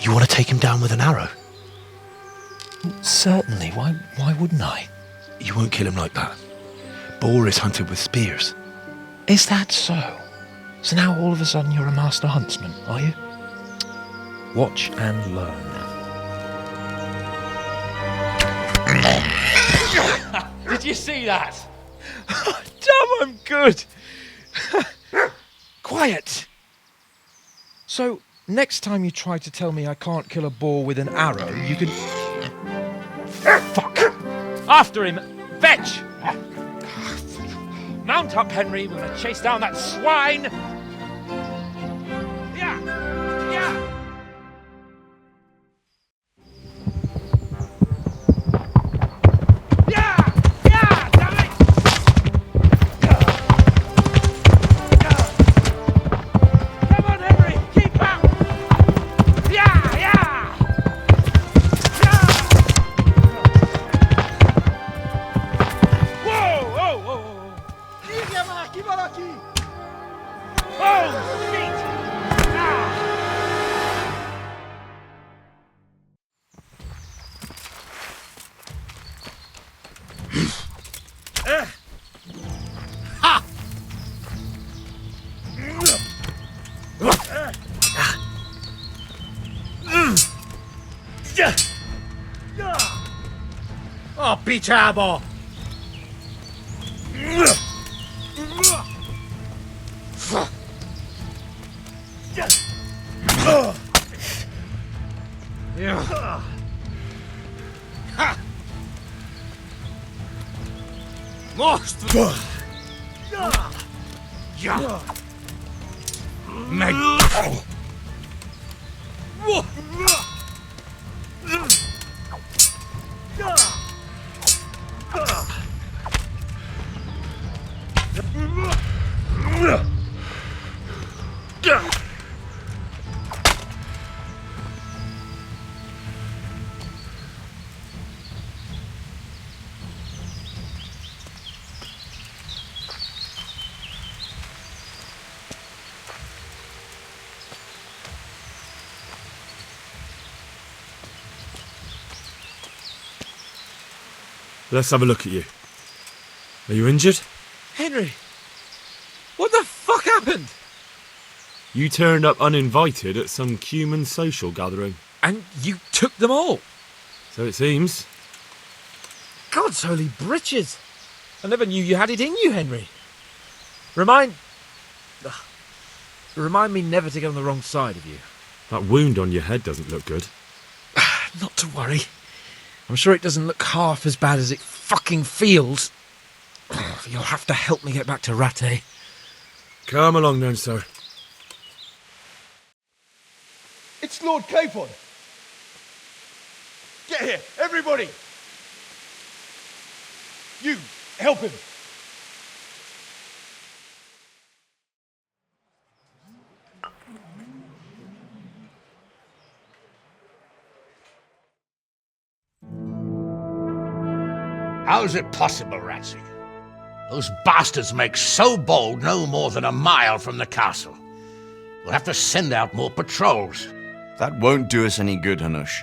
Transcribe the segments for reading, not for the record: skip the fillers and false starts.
You want to take him down with an arrow? Certainly, why wouldn't I? You won't kill him like that. Boar is hunted with spears. Is that so? So now all of a sudden you're a master huntsman, are you? Watch and learn. Did you see that? Damn, I'm good. Quiet. So, next time you try to tell me I can't kill a boar with an arrow, you can... Fuck! After him! Fetch! Mount up, Henry. We're going to chase down that swine! Yeah! Yeah! Oh, pichabo! Monstro! Let's have a look at you. Are you injured? Henry! What the fuck happened? You turned up uninvited at some human social gathering. And you took them all? So it seems. God's holy britches! I never knew you had it in you, Henry. Remind me never to get on the wrong side of you. That wound on your head doesn't look good. Not to worry. I'm sure it doesn't look half as bad as it fucking feels. You'll have to help me get back to Rattay. Come along then, sir. It's Lord Capon! Get here, everybody! You, help him! How's it possible, Ratsy? Those bastards make so bold no more than a mile from the castle. We'll have to send out more patrols. That won't do us any good, Hanush.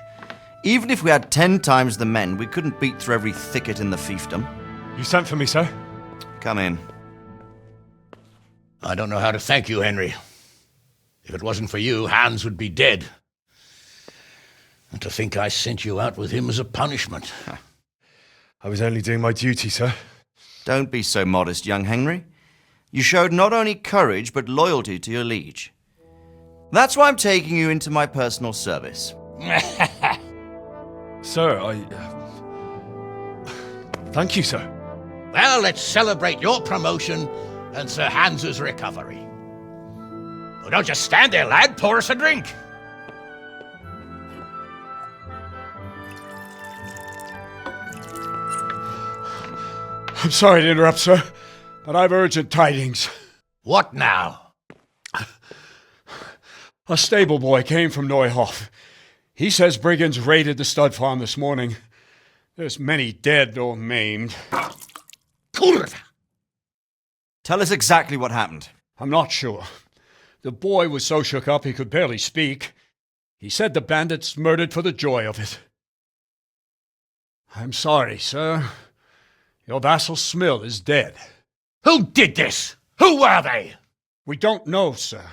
Even if we had 10 times the men, we couldn't beat through every thicket in the fiefdom. You sent for me, sir? Come in. I don't know how to thank you, Henry. If it wasn't for you, Hans would be dead. And to think I sent you out with him as a punishment. I was only doing my duty, sir. Don't be so modest, young Henry. You showed not only courage, but loyalty to your liege. That's why I'm taking you into my personal service. Sir, thank you, sir. Well, let's celebrate your promotion and Sir Hans's recovery. Well, don't just stand there, lad. Pour us a drink. I'm sorry to interrupt, sir, but I've urgent tidings. What now? A stable boy came from Neuhof. He says brigands raided the stud farm this morning. There's many dead or maimed. Kurva! Tell us exactly what happened. I'm not sure. The boy was so shook up he could barely speak. He said the bandits murdered for the joy of it. I'm sorry, sir. Your vassal Smill is dead. Who did this? Who were they? We don't know, sir.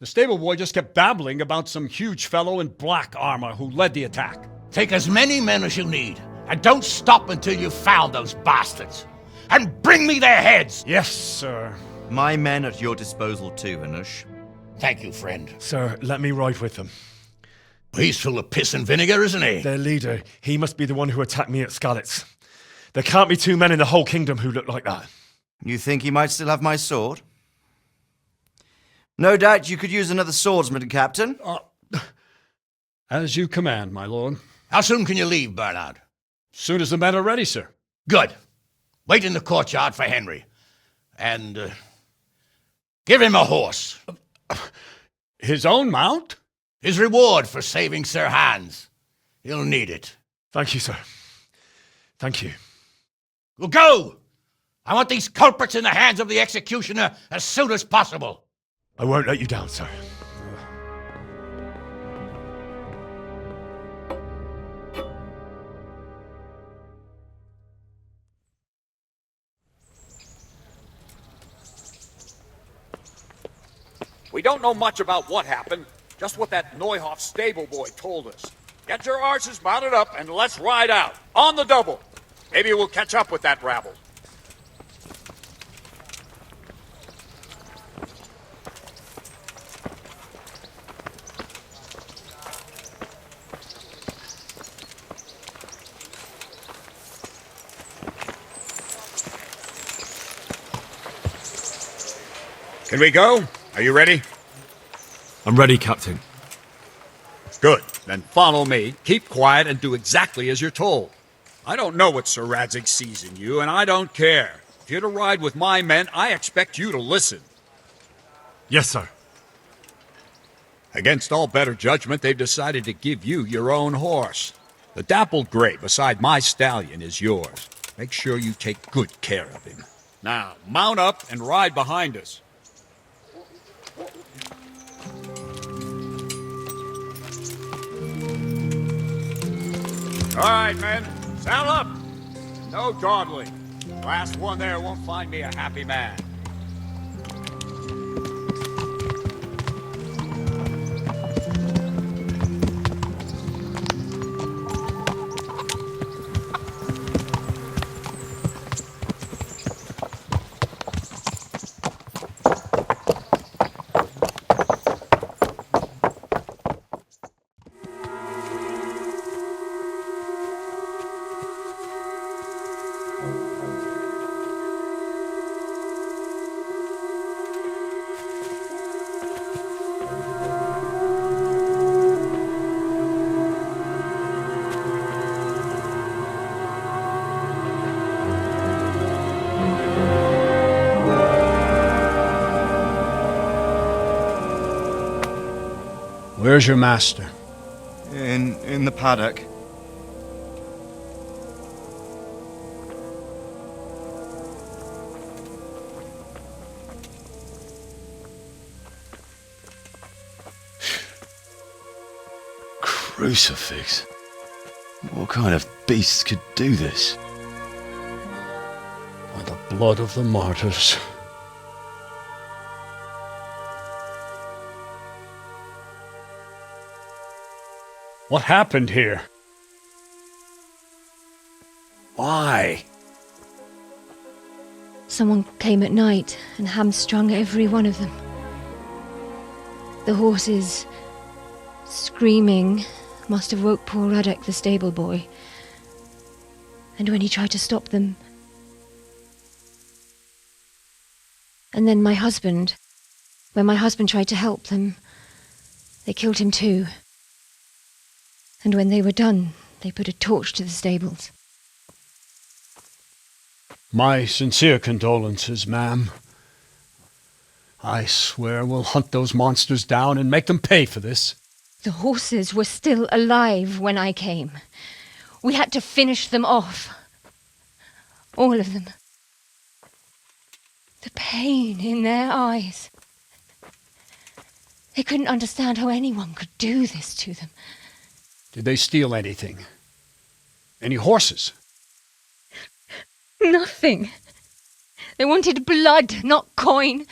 The stable boy just kept babbling about some huge fellow in black armor who led the attack. Take as many men as you need, and don't stop until you've found those bastards. And bring me their heads! Yes, sir. My men at your disposal too, Hanush. Thank you, friend. Sir, let me ride with them. He's full of piss and vinegar, isn't he? Their leader, he must be the one who attacked me at Skalitz. There can't be two men in the whole kingdom who look like that. You think he might still have my sword? No doubt you could use another swordsman, Captain. As you command, my lord. How soon can you leave, Bernard? Soon as the men are ready, sir. Good. Wait in the courtyard for Henry. And, give him a horse. His own mount? His reward for saving Sir Hans. He'll need it. Thank you, sir. Thank you. Well, go! I want these culprits in the hands of the executioner as soon as possible. I won't let you down, sir. We don't know much about what happened, just what that Neuhoff stable boy told us. Get your arses mounted up and let's ride out. On the double. Maybe we'll catch up with that rabble. Can we go? Are you ready? I'm ready, Captain. Good. Then follow me. Keep quiet and do exactly as you're told. I don't know what Sir Radzig sees in you, and I don't care. If you're to ride with my men, I expect you to listen. Yes, sir. Against all better judgment, they've decided to give you your own horse. The dappled gray beside my stallion is yours. Make sure you take good care of him. Now, mount up and ride behind us. All right, men. Saddle up. No dawdling. Last one there won't find me a happy man. Where's your master? In the paddock. Crucifix? What kind of beast could do this? By the blood of the martyrs. What happened here? Why? Someone came at night and hamstrung every one of them. The horses, screaming, must have woke poor Radek, the stable boy. And when he tried to stop them... And then my husband, when my husband tried to help them, they killed him too. And when they were done, they put a torch to the stables. My sincere condolences, ma'am. I swear we'll hunt those monsters down and make them pay for this. The horses were still alive when I came. We had to finish them off. All of them. The pain in their eyes. They couldn't understand how anyone could do this to them. Did they steal anything? Any horses? Nothing. They wanted blood, not coin.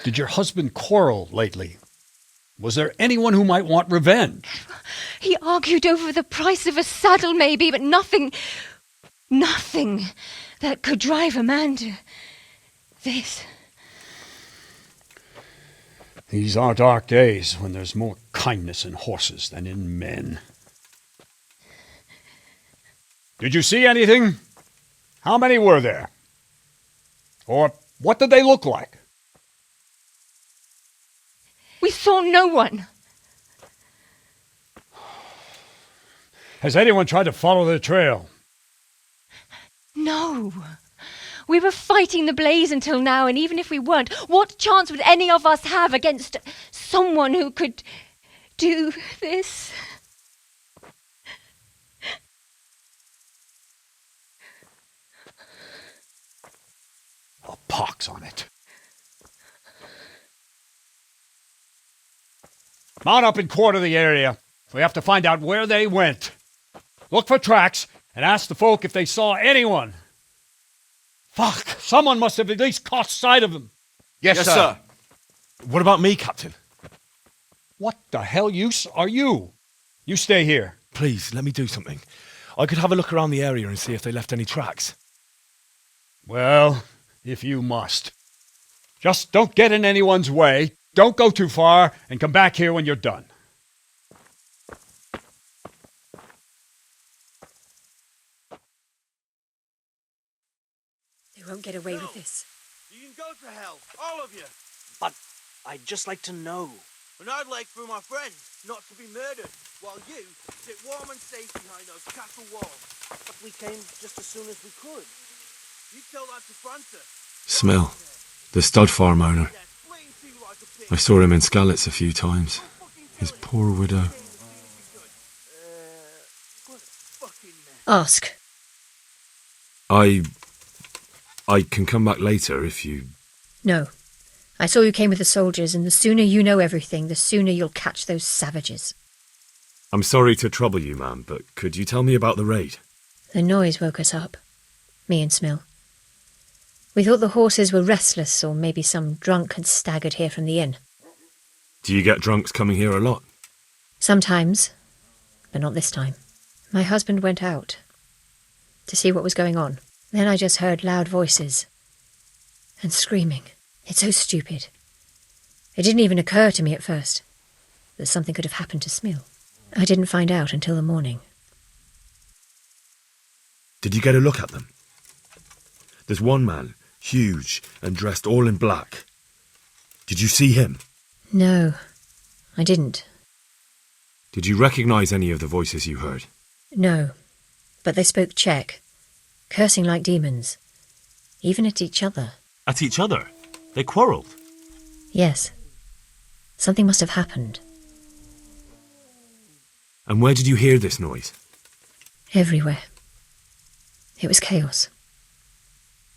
Did your husband quarrel lately? Was there anyone who might want revenge? He argued over the price of a saddle, maybe, but nothing that could drive a man to this. These are dark days when there's more kindness in horses than in men. Did you see anything? How many were there? Or what did they look like? We saw no one. Has anyone tried to follow the trail? No. We were fighting the blaze until now, and even if we weren't, what chance would any of us have against someone who could do this? A pox on it. Mount up and quarter the area. We have to find out where they went. Look for tracks and ask the folk if they saw anyone. Fuck! Someone must have at least caught sight of them. Yes, sir. What about me, Captain? What the hell use are you? You stay here. Please, let me do something. I could have a look around the area and see if they left any tracks. Well, if you must. Just don't get in anyone's way, don't go too far, and come back here when you're done. They won't get away with this. You can go to hell, all of you. But I'd just like to know. And I'd like for my friends not to be murdered, while you sit warm and safe behind those castle walls. But we came just as soon as we could. You tell that to Francis. Smell. The stud farm owner. I saw him in Skalitz a few times. His poor widow. Ask. I can come back later if you... No. I saw you came with the soldiers, and the sooner you know everything, the sooner you'll catch those savages. I'm sorry to trouble you, ma'am, but could you tell me about the raid? The noise woke us up. Me and Smill. We thought the horses were restless, or maybe some drunk had staggered here from the inn. Do you get drunks coming here a lot? Sometimes, but not this time. My husband went out to see what was going on. Then I just heard loud voices and screaming. It's so stupid. It didn't even occur to me at first that something could have happened to Smill. I didn't find out until the morning. Did you get a look at them? There's one man, huge and dressed all in black. Did you see him? No, I didn't. Did you recognise any of the voices you heard? No, but they spoke Czech, cursing like demons, even at each other. At each other? They quarrelled? Yes. Something must have happened. And where did you hear this noise? Everywhere. It was chaos.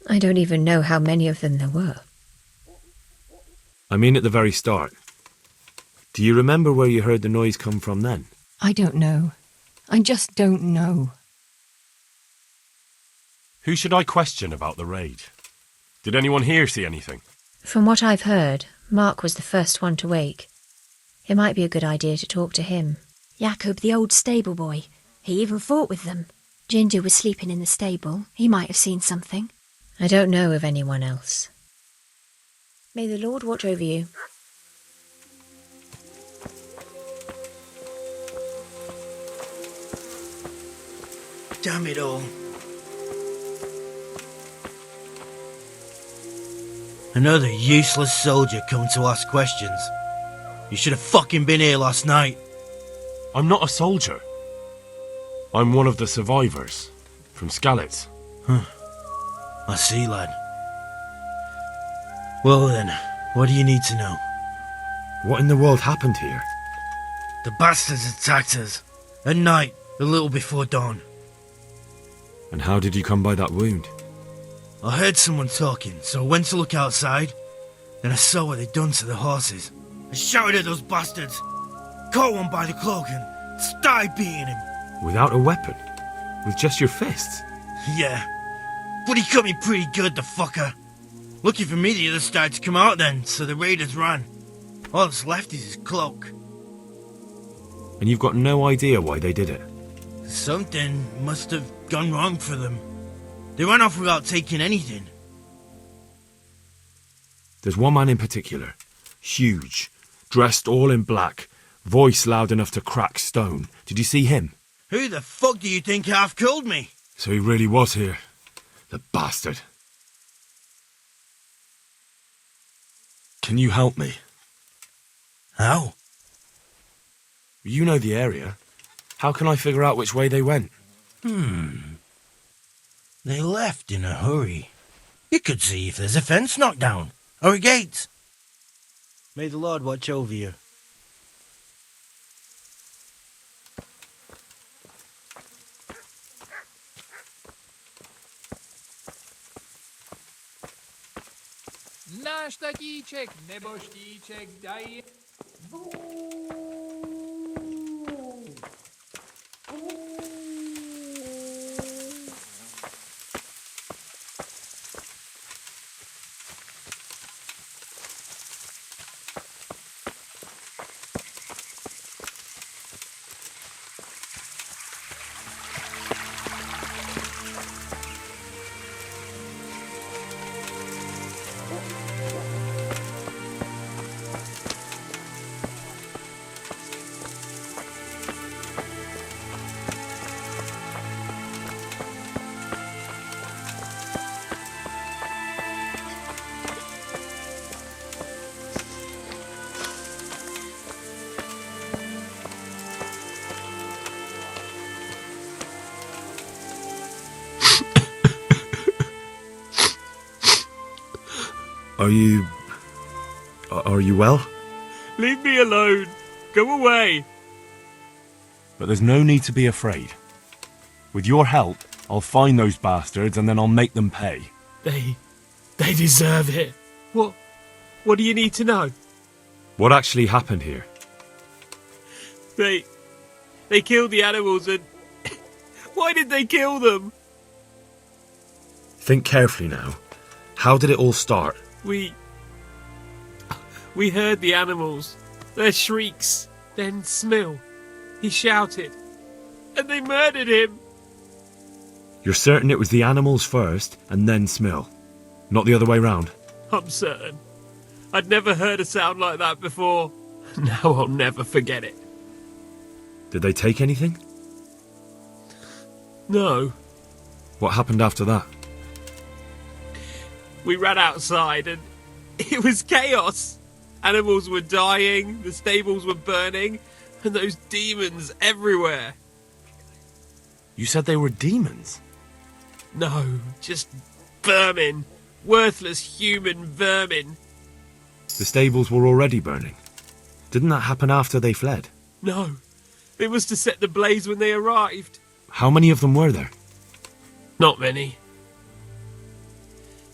I don't even know how many of them there were. I mean at the very start. Do you remember where you heard the noise come from then? I don't know. I just don't know. Who should I question about the raid? Did anyone here see anything? From what I've heard, Mark was the first one to wake. It might be a good idea to talk to him. Jacob, the old stable boy. He even fought with them. Ginger was sleeping in the stable. He might have seen something. I don't know of anyone else. May the Lord watch over you. Damn it all. Another useless soldier come to ask questions. You should have fucking been here last night. I'm not a soldier. I'm one of the survivors from Skalitz. Huh. I see, lad. Well then, what do you need to know? What in the world happened here? The bastards attacked us. At night, a little before dawn. And how did you come by that wound? I heard someone talking, so I went to look outside. Then I saw what they'd done to the horses. I shouted at those bastards, caught one by the cloak and started beating him. Without a weapon? With just your fists? Yeah, but he cut me pretty good, the fucker. Lucky for me, the others started to come out then, so the raiders ran. All that's left is his cloak. And you've got no idea why they did it? Something must have gone wrong for them. They ran off without taking anything. There's one man in particular. Huge. Dressed all in black. Voice loud enough to crack stone. Did you see him? Who the fuck do you think half killed me? So he really was here. The bastard. Can you help me? How? You know the area. How can I figure out which way they went? They left in a hurry. You could see if there's a fence knocked down, or a gate. May the Lord watch over you. Na štatíček nebo štíček dají. Are you well? Leave me alone. Go away. But there's no need to be afraid. With your help, I'll find those bastards and then I'll make them pay. They deserve it. What do you need to know? What actually happened here? They killed the animals and... Why did they kill them? Think carefully now. How did it all start? We heard the animals, their shrieks, then Smill. He shouted, and they murdered him. You're certain it was the animals first and then Smill, not the other way round? I'm certain. I'd never heard a sound like that before. Now I'll never forget it. Did they take anything? No. What happened after that? We ran outside and it was chaos. Animals were dying, the stables were burning, and those demons everywhere. You said they were demons? No, just vermin. Worthless human vermin. The stables were already burning. Didn't that happen after they fled? No, they was to set the blaze when they arrived. How many of them were there? Not many.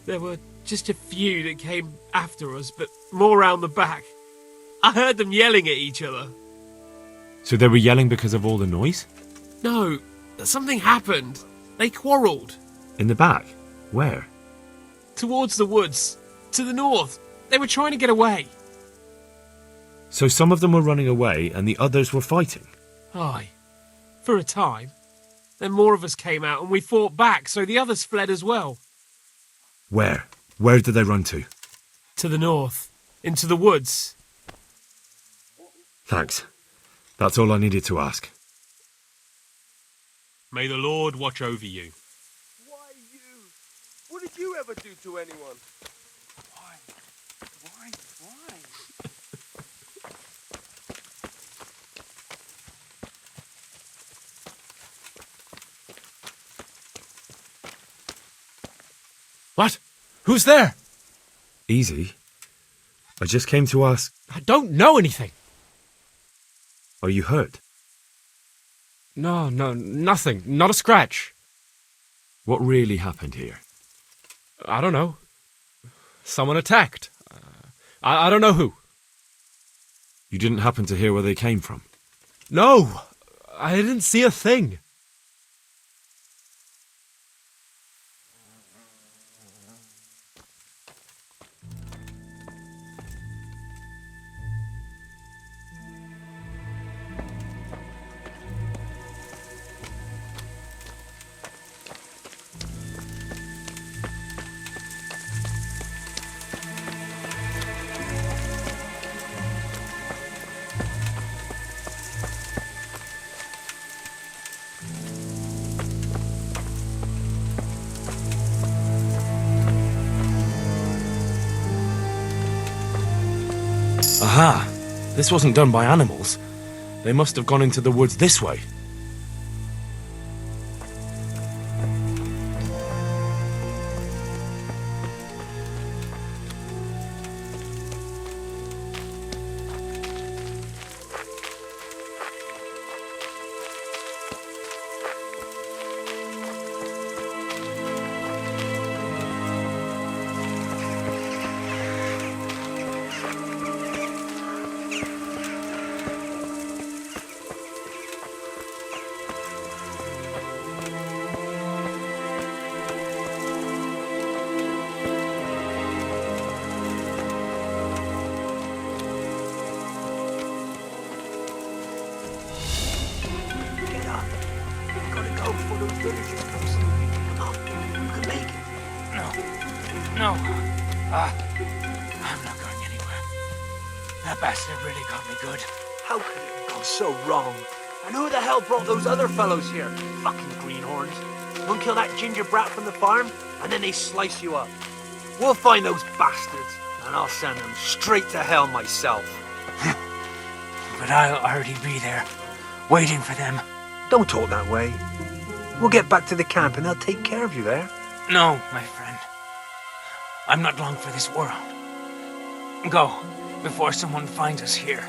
There were just a few that came after us, but more round the back. I heard them yelling at each other. So they were yelling because of all the noise? No, something happened. They quarrelled. In the back? Where? Towards the woods. To the north. They were trying to get away. So some of them were running away and the others were fighting? Aye. For a time. Then more of us came out and we fought back, so the others fled as well. Where? Where did they run to? To the north. Into the woods. Thanks. That's all I needed to ask. May the Lord watch over you. Why you? What did you ever do to anyone? Why? What? Who's there? Easy. I just came to ask... I don't know anything. Are you hurt? No, nothing. Not a scratch. What really happened here? I don't know. Someone attacked. I don't know who. You didn't happen to hear where they came from? No! I didn't see a thing. Aha! This wasn't done by animals. They must have gone into the woods this way. No. I'm not going anywhere. That bastard really got me good. How could it have gone so wrong? And who the hell brought those other fellows here? Fucking greenhorns. One kill that ginger brat from the farm, and then they slice you up. We'll find those bastards, and I'll send them straight to hell myself. But I'll already be there, waiting for them. Don't talk that way. We'll get back to the camp and they'll take care of you there. No, my friend. I'm not long for this world. Go, before someone finds us here.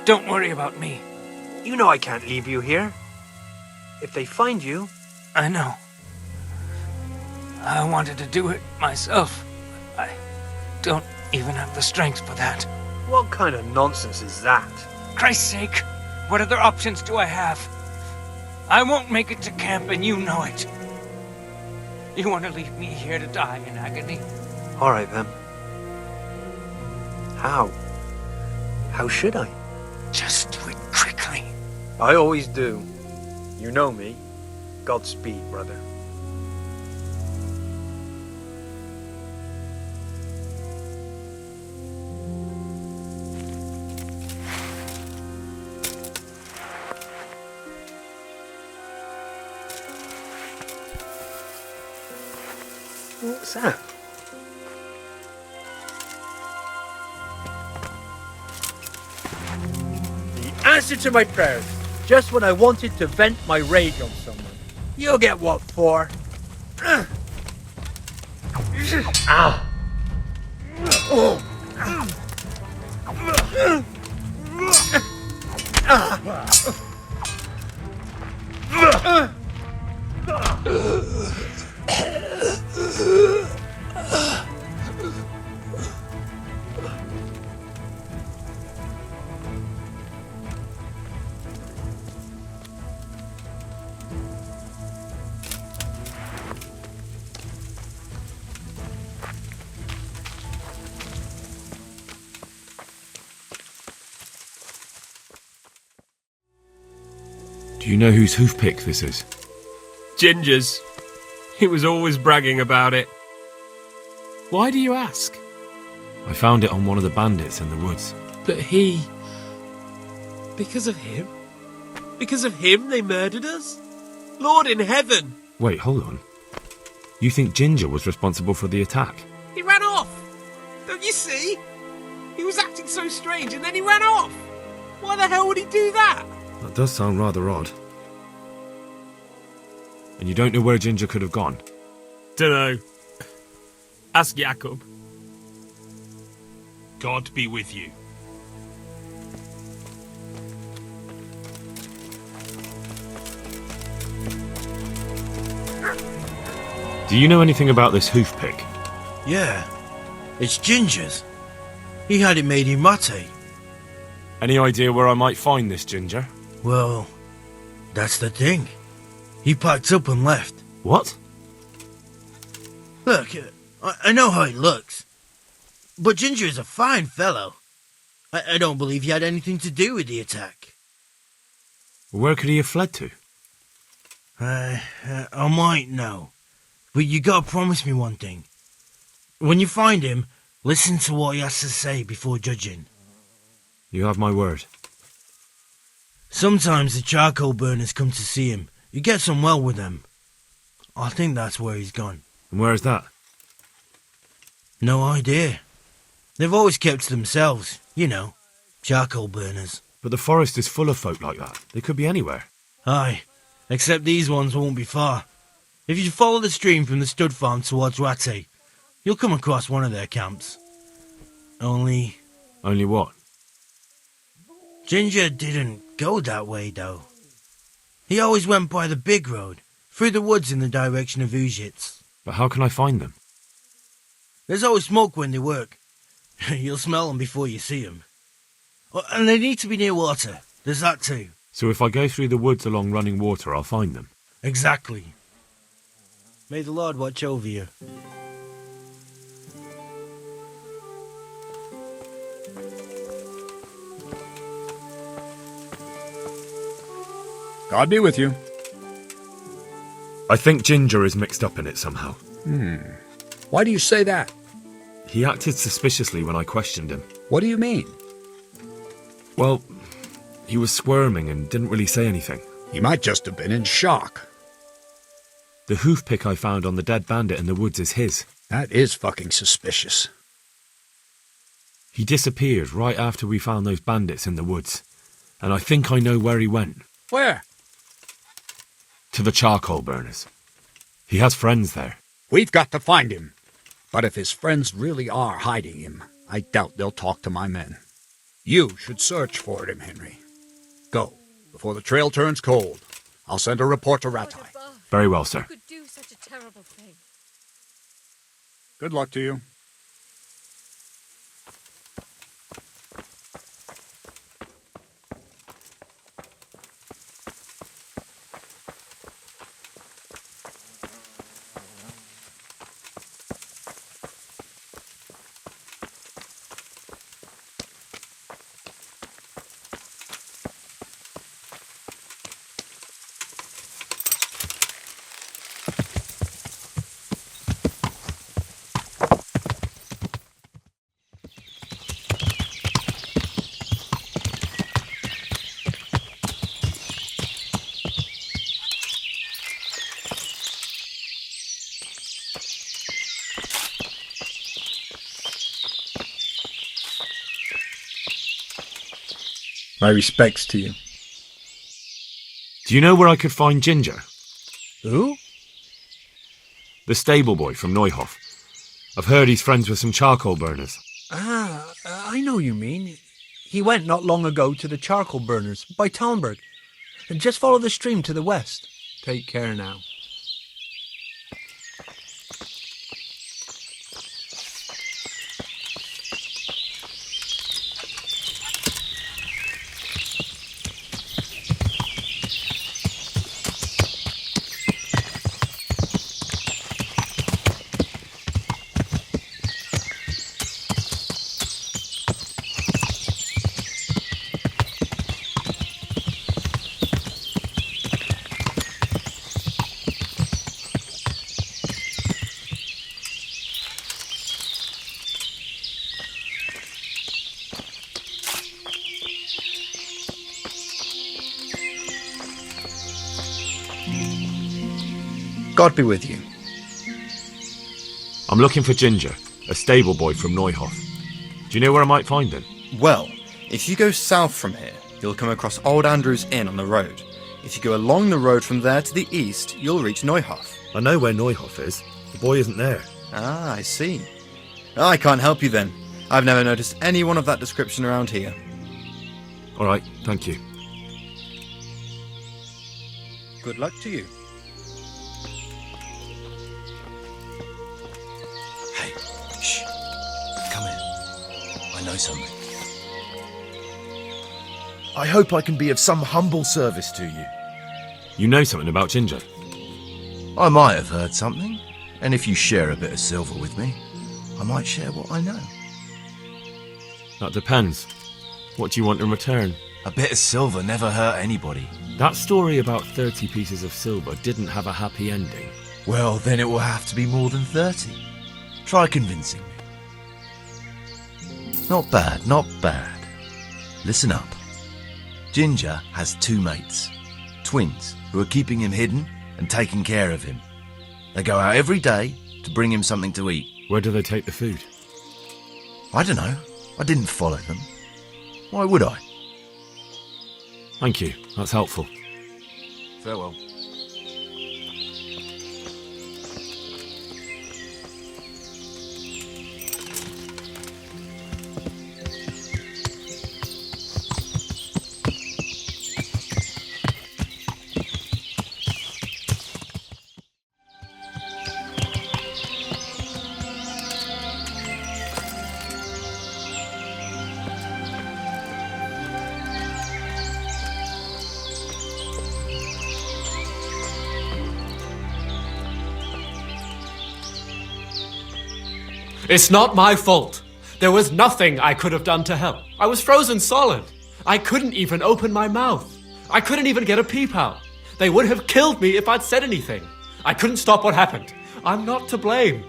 Don't worry about me. You know I can't leave you here. If they find you... I know. I wanted to do it myself. I don't even have the strength for that. What kind of nonsense is that? Christ's sake, what other options do I have? I won't make it to camp and you know it. You want to leave me here to die in agony? All right, then. How? How should I? Just do it quickly. I always do. You know me. Godspeed, brother. What's that? The answer to my prayers. Just when I wanted to vent my rage on someone. You'll get what for. Ow. Oh. Do you know whose hoofpick this is? Ginger's. He was always bragging about it. Why do you ask? I found it on one of the bandits in the woods. But he... Because of him? Because of him they murdered us? Lord in heaven! Wait, hold on. You think Ginger was responsible for the attack? He ran off! Don't you see? He was acting so strange and then he ran off! Why the hell would he do that? That does sound rather odd. And you don't know where Ginger could have gone? Dunno. Ask Jacob. God be with you. Do you know anything about this hoof pick? Yeah, it's Ginger's. He had it made in mate. Any idea where I might find this Ginger? Well, that's the thing. He packed up and left. What? Look, I know how he looks. But Ginger is a fine fellow. I don't believe he had anything to do with the attack. Where could he have fled to? I might know. But you gotta promise me one thing. When you find him, listen to what he has to say before judging. You have my word. Sometimes the charcoal burners come to see him. He gets on well with them. I think that's where he's gone. And where is that? No idea. They've always kept to themselves, you know, charcoal burners. But the forest is full of folk like that. They could be anywhere. Aye, except these ones won't be far. If you follow the stream from the stud farm towards Rattay, you'll come across one of their camps. Only what? Ginger didn't go that way, though. He always went by the big road, through the woods in the direction of Ujits. But how can I find them? There's always smoke when they work. You'll smell them before you see them. And they need to be near water. There's that too. So if I go through the woods along running water, I'll find them? Exactly. May the Lord watch over you. God be with you. I think Ginger is mixed up in it somehow. Why do you say that? He acted suspiciously when I questioned him. What do you mean? Well, he was squirming and didn't really say anything. He might just have been in shock. The hoof pick I found on the dead bandit in the woods is his. That is fucking suspicious. He disappeared right after we found those bandits in the woods. And I think I know where he went. Where? To the charcoal burners. He has friends there. We've got to find him. But if his friends really are hiding him, I doubt they'll talk to my men. You should search for him, Henry. Go, before the trail turns cold. I'll send a report to Rattay. Very well, sir. Could do such a terrible thing. Good luck to you. My respects to you. Do you know where I could find Ginger? Who? The stable boy from Neuhof. I've heard he's friends with some charcoal burners. I know you mean. He went not long ago to the charcoal burners by Talmberg. And just follow the stream to the west. Take care now. God be with you. I'm looking for Ginger, a stable boy from Neuhof. Do you know where I might find him? Well, if you go south from here, you'll come across Old Andrew's Inn on the road. If you go along the road from there to the east, you'll reach Neuhof. I know where Neuhof is. The boy isn't there. Ah, I see. I can't help you then. I've never noticed anyone of that description around here. All right, thank you. Good luck to you. know something. I hope I can be of some humble service to you. You know something about Ginger? I might have heard something, and if you share a bit of silver with me, I might share what I know. That depends. What do you want in return? A bit of silver never hurt anybody. That story about 30 pieces of silver didn't have a happy ending. Well, then it will have to be more than 30. Try convincing me. Not bad, not bad. Listen up. Ginger has 2 mates, twins, who are keeping him hidden and taking care of him. They go out every day to bring him something to eat. Where do they take the food? I don't know. I didn't follow them. Why would I? Thank you. That's helpful. Farewell. It's not my fault. There was nothing I could have done to help. I was frozen solid. I couldn't even open my mouth. I couldn't even get a peep out. They would have killed me if I'd said anything. I couldn't stop what happened. I'm not to blame.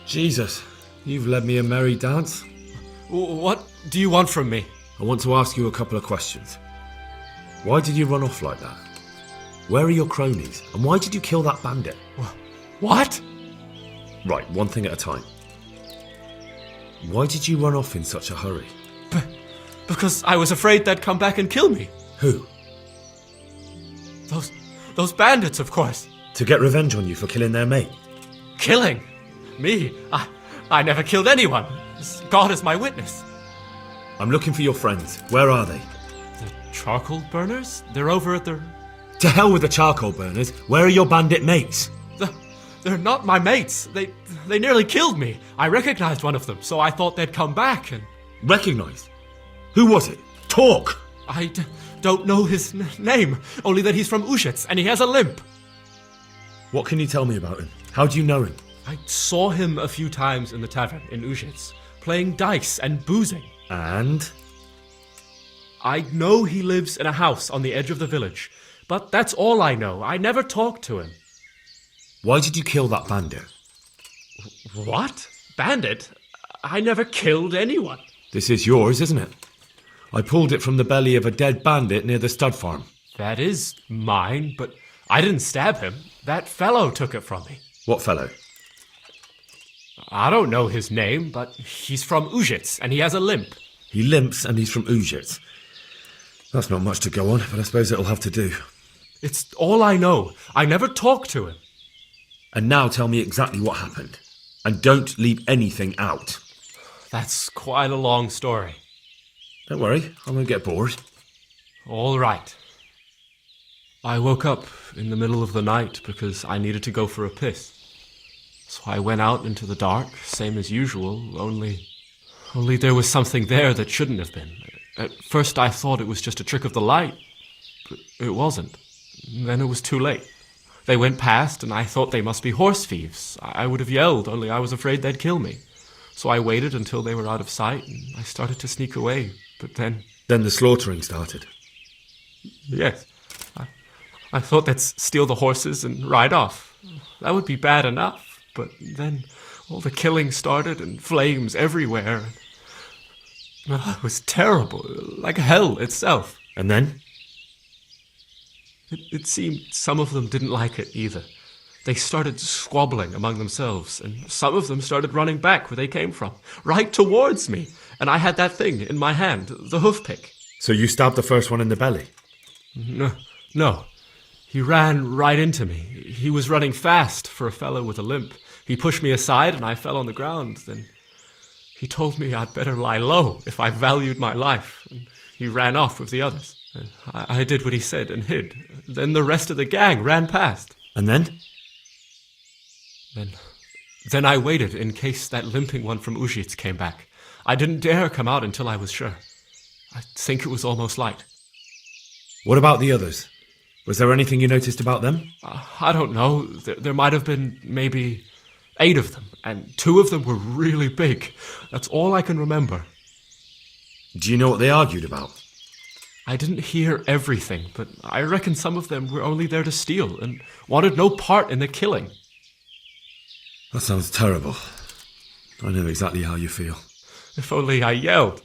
Jesus, you've led me a merry dance. What do you want from me? I want to ask you a couple of questions. Why did you run off like that? Where are your cronies? And why did you kill that bandit? What? Right, one thing at a time. Why did you run off in such a hurry? Because I was afraid they'd come back and kill me. Who? Those bandits, of course. To get revenge on you for killing their mate? Killing? Me? I never killed anyone. God is my witness. I'm looking for your friends. Where are they? The charcoal burners? They're over at the... To hell with the charcoal burners. Where are your bandit mates? They're not my mates. They nearly killed me. I recognized one of them, so I thought they'd come back and... Recognized? Who was it? Talk! I don't know his name, only that he's from Ushitz and he has a limp. What can you tell me about him? How do you know him? I saw him a few times in the tavern in Ushitz, playing dice and boozing. And? I know he lives in a house on the edge of the village, but that's all I know. I never talked to him. Why did you kill that bandit? What? Bandit? I never killed anyone. This is yours, isn't it? I pulled it from the belly of a dead bandit near the stud farm. That is mine, but I didn't stab him. That fellow took it from me. What fellow? I don't know his name, but he's from Ushitz and he has a limp. He limps and he's from Ushitz. That's not much to go on, but I suppose it'll have to do. It's all I know. I never talked to him. And now tell me exactly what happened. And don't leave anything out. That's quite a long story. Don't worry, I won't get bored. All right. I woke up in the middle of the night because I needed to go for a piss. So I went out into the dark, same as usual, only there was something there that shouldn't have been. At first I thought it was just a trick of the light, but it wasn't. Then it was too late. They went past, and I thought they must be horse thieves. I would have yelled, only I was afraid they'd kill me. So I waited until they were out of sight, and I started to sneak away, but then... Then the slaughtering started? Yes. I thought they'd steal the horses and ride off. That would be bad enough, but then all the killing started, and flames everywhere. It was terrible, like hell itself. And then? It seemed some of them didn't like it either. They started squabbling among themselves, and some of them started running back where they came from, right towards me. And I had that thing in my hand, the hoof pick. So you stabbed the first one in the belly? No. He ran right into me. He was running fast for a fellow with a limp. He pushed me aside and I fell on the ground. Then he told me I'd better lie low if I valued my life. And he ran off with the others. I did what he said and hid. Then the rest of the gang ran past. And then? Then I waited in case that limping one from Ujits came back. I didn't dare come out until I was sure. I think it was almost light. What about the others? Was there anything you noticed about them? I don't know. There might have been maybe 8 of them, and 2 of them were really big. That's all I can remember. Do you know what they argued about? I didn't hear everything, but I reckon some of them were only there to steal and wanted no part in the killing. That sounds terrible. I know exactly how you feel. If only I yelled.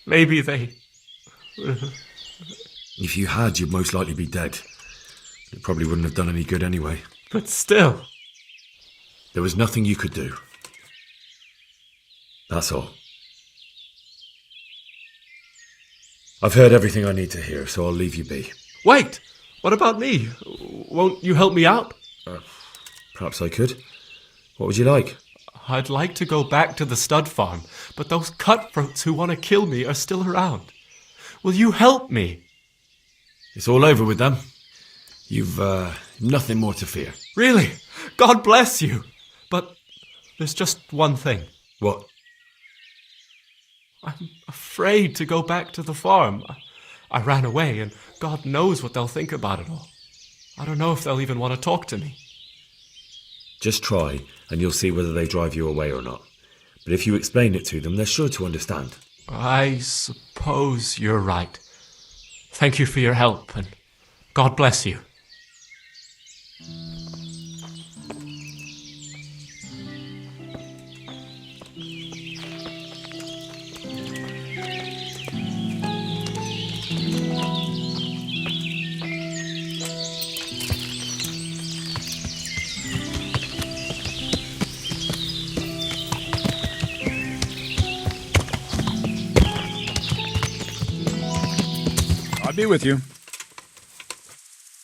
Maybe they... If you had, you'd most likely be dead. It probably wouldn't have done any good anyway. But still... There was nothing you could do. That's all. I've heard everything I need to hear, so I'll leave you be. Wait! What about me? Won't you help me out? Perhaps I could. What would you like? I'd like to go back to the stud farm, but those cutthroats who want to kill me are still around. Will you help me? It's all over with them. You've nothing more to fear. Really? God bless you. But there's just one thing. What? I'm afraid to go back to the farm. I ran away, and God knows what they'll think about it all. I don't know if they'll even want to talk to me. Just try, and you'll see whether they drive you away or not. But if you explain it to them, they're sure to understand. I suppose you're right. Thank you for your help, and God bless you. I'll be with you.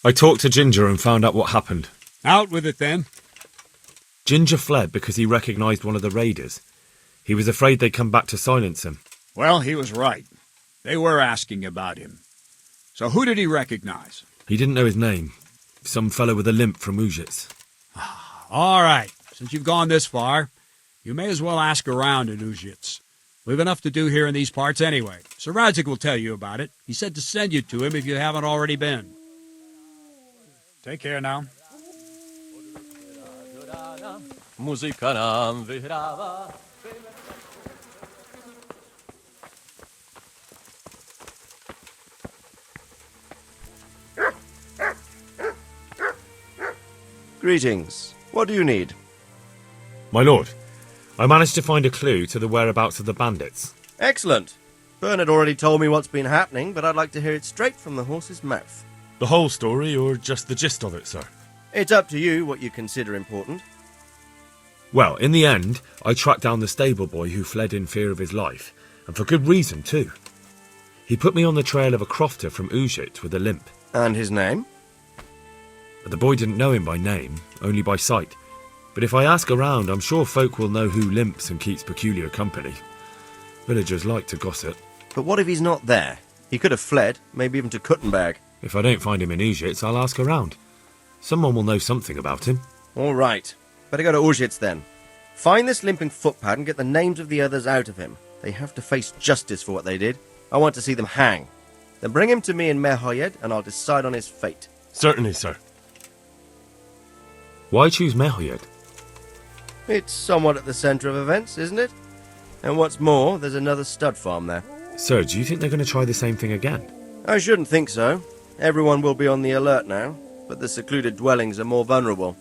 I talked to Ginger and found out what happened. Out with it, then. Ginger fled because he recognised one of the raiders. He was afraid they'd come back to silence him. Well, he was right. They were asking about him. So who did he recognize? He didn't know his name. Some fellow with a limp from Ujits. All right. Since you've gone this far, you may as well ask around in Ujits. We've enough to do here in these parts anyway. Sir Radzik will tell you about it. He said to send you to him if you haven't already been. Take care now. Muzyka nam wygrawa. Greetings. What do you need? My lord, I managed to find a clue to the whereabouts of the bandits. Excellent. Bernard already told me what's been happening, but I'd like to hear it straight from the horse's mouth. The whole story, or just the gist of it, sir? It's up to you what you consider important. Well, in the end, I tracked down the stable boy who fled in fear of his life, and for good reason, too. He put me on the trail of a crofter from Ujit with a limp. And his name? The boy didn't know him by name, only by sight. But if I ask around, I'm sure folk will know who limps and keeps peculiar company. Villagers like to gossip. But what if he's not there? He could have fled, maybe even to Kuttenberg. If I don't find him in Ujits, I'll ask around. Someone will know something about him. All right. Better go to Ujits then. Find this limping footpad and get the names of the others out of him. They have to face justice for what they did. I want to see them hang. Then bring him to me in Mehoyed and I'll decide on his fate. Certainly, sir. Why choose Mehoyed? It's somewhat at the centre of events, isn't it? And what's more, there's another stud farm there. Sir, do you think they're going to try the same thing again? I shouldn't think so. Everyone will be on the alert now, but the secluded dwellings are more vulnerable.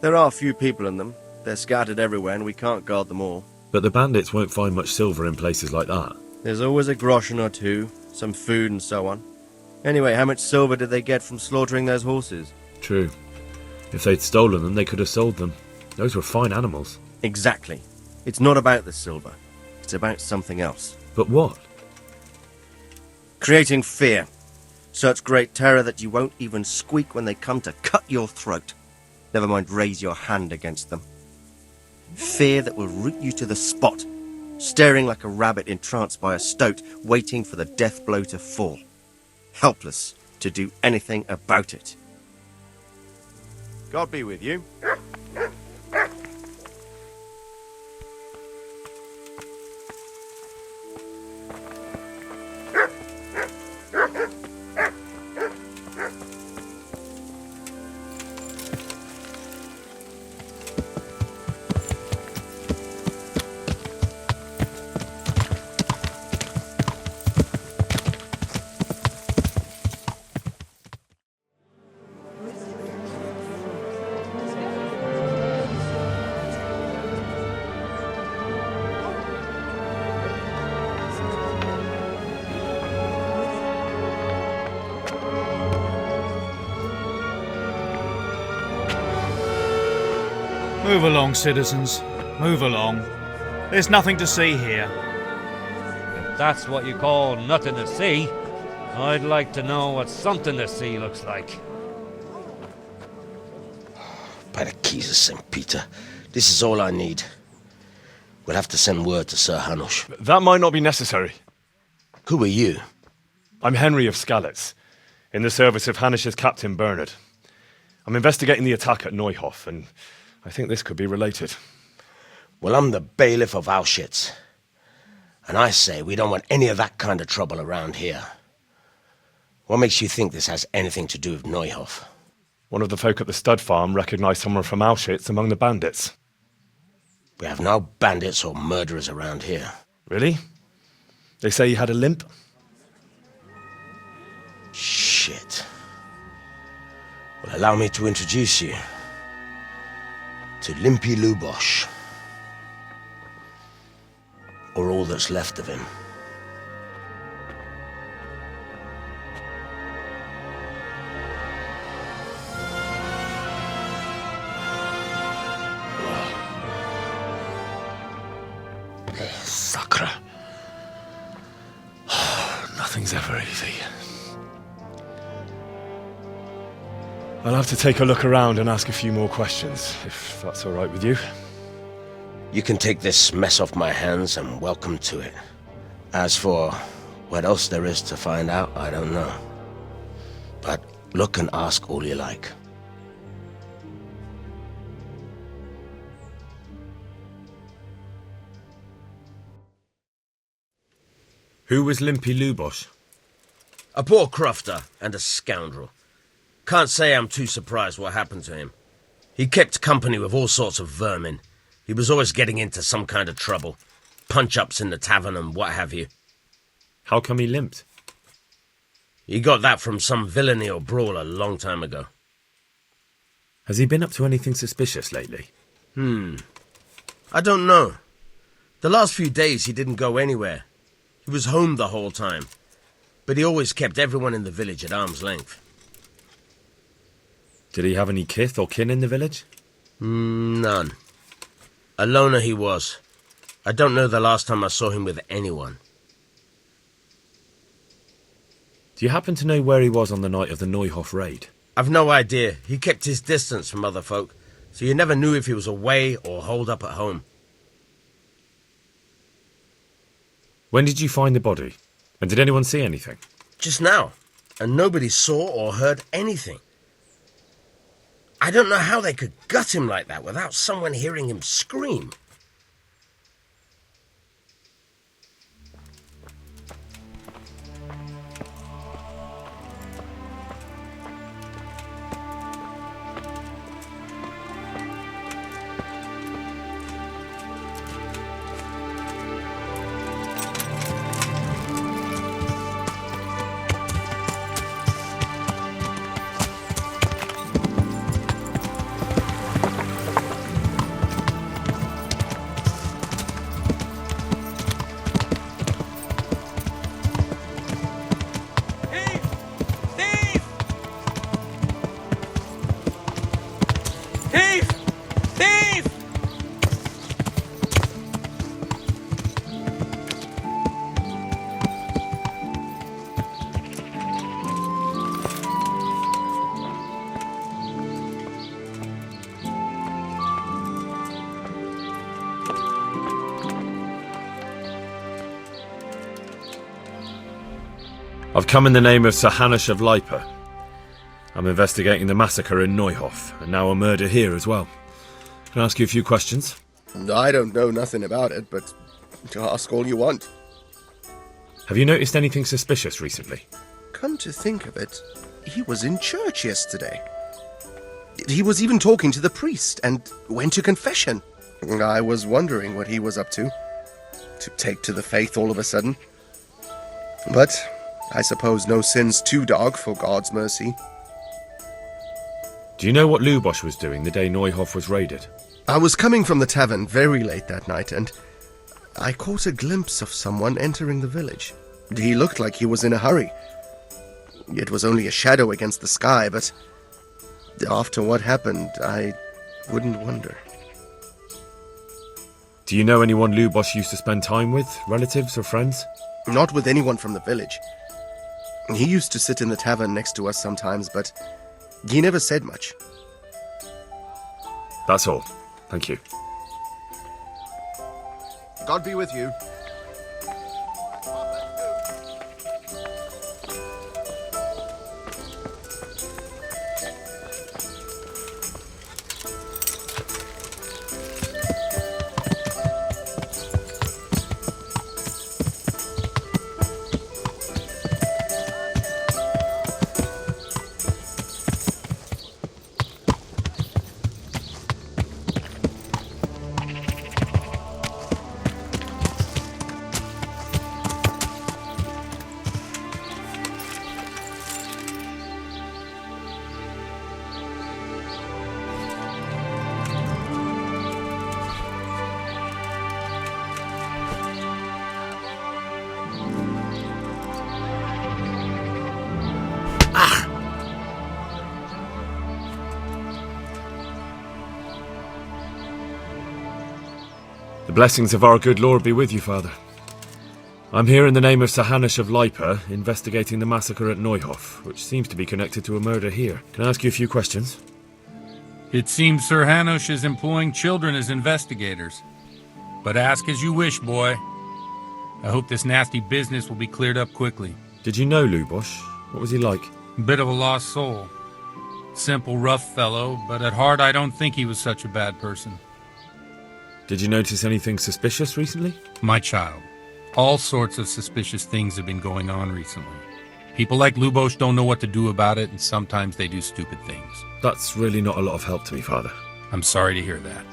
There are few people in them. They're scattered everywhere and we can't guard them all. But the bandits won't find much silver in places like that. There's always a groschen or two, some food and so on. Anyway, how much silver did they get from slaughtering those horses? True. If they'd stolen them, they could have sold them. Those were fine animals. Exactly. It's not about the silver. It's about something else. But what? Creating fear. Such great terror that you won't even squeak when they come to cut your throat. Never mind raise your hand against them. Fear that will root you to the spot, staring like a rabbit entranced by a stoat, waiting for the death blow to fall. Helpless to do anything about it. God be with you. Move along, citizens. Move along. There's nothing to see here. If that's what you call nothing to see, I'd like to know what something to see looks like. By the keys of St. Peter, this is all I need. We'll have to send word to Sir Hanush. That might not be necessary. Who are you? I'm Henry of Skalitz, in the service of Hanush's Captain Bernard. I'm investigating the attack at Neuhof, and I think this could be related. Well, I'm the bailiff of Auschwitz. And I say we don't want any of that kind of trouble around here. What makes you think this has anything to do with Neuhof? One of the folk at the stud farm recognized someone from Auschwitz among the bandits. We have no bandits or murderers around here. Really? They say he had a limp? Shit. Well, allow me to introduce you to Limpy Lubosh. Or all that's left of him. Sacre. Nothing's ever easy. I'll have to take a look around and ask a few more questions, if that's all right with you. You can take this mess off my hands and welcome to it. As for what else there is to find out, I don't know. But look and ask all you like. Who was Limpy Lubosh? A poor crofter and a scoundrel. Can't say I'm too surprised what happened to him. He kept company with all sorts of vermin. He was always getting into some kind of trouble. Punch-ups in the tavern and what have you. How come he limped? He got that from some villainy or brawl a long time ago. Has he been up to anything suspicious lately? I don't know. The last few days he didn't go anywhere. He was home the whole time. But he always kept everyone in the village at arm's length. Did he have any kith or kin in the village? None. A loner he was. I don't know the last time I saw him with anyone. Do you happen to know where he was on the night of the Neuhof raid? I've no idea. He kept his distance from other folk, so you never knew if he was away or holed up at home. When did you find the body? And did anyone see anything? Just now. And nobody saw or heard anything. I don't know how they could gut him like that without someone hearing him scream. I've come in the name of Sir Hanush of Lipa. I'm investigating the massacre in Neuhof, and now a murder here as well. Can I ask you a few questions? I don't know nothing about it, but ask all you want. Have you noticed anything suspicious recently? Come to think of it, he was in church yesterday. He was even talking to the priest and went to confession. I was wondering what he was up to take to the faith all of a sudden. But I suppose no sin's too dark for God's mercy. Do you know what Lubosh was doing the day Neuhof was raided? I was coming from the tavern very late that night, and I caught a glimpse of someone entering the village. He looked like he was in a hurry. It was only a shadow against the sky, but after what happened, I wouldn't wonder. Do you know anyone Lubosh used to spend time with? Relatives or friends? Not with anyone from the village. He used to sit in the tavern next to us sometimes, but he never said much. That's all. Thank you. God be with you. The blessings of our good Lord be with you, Father. I'm here in the name of Sir Hanush of Lipa, investigating the massacre at Neuhof, which seems to be connected to a murder here. Can I ask you a few questions? It seems Sir Hanush is employing children as investigators. But ask as you wish, boy. I hope this nasty business will be cleared up quickly. Did you know Lubosh? What was he like? Bit of a lost soul. Simple, rough fellow, but at heart I don't think he was such a bad person. Did you notice anything suspicious recently? My child, all sorts of suspicious things have been going on recently. People like Lubosh don't know what to do about it, and sometimes they do stupid things. That's really not a lot of help to me, Father. I'm sorry to hear that.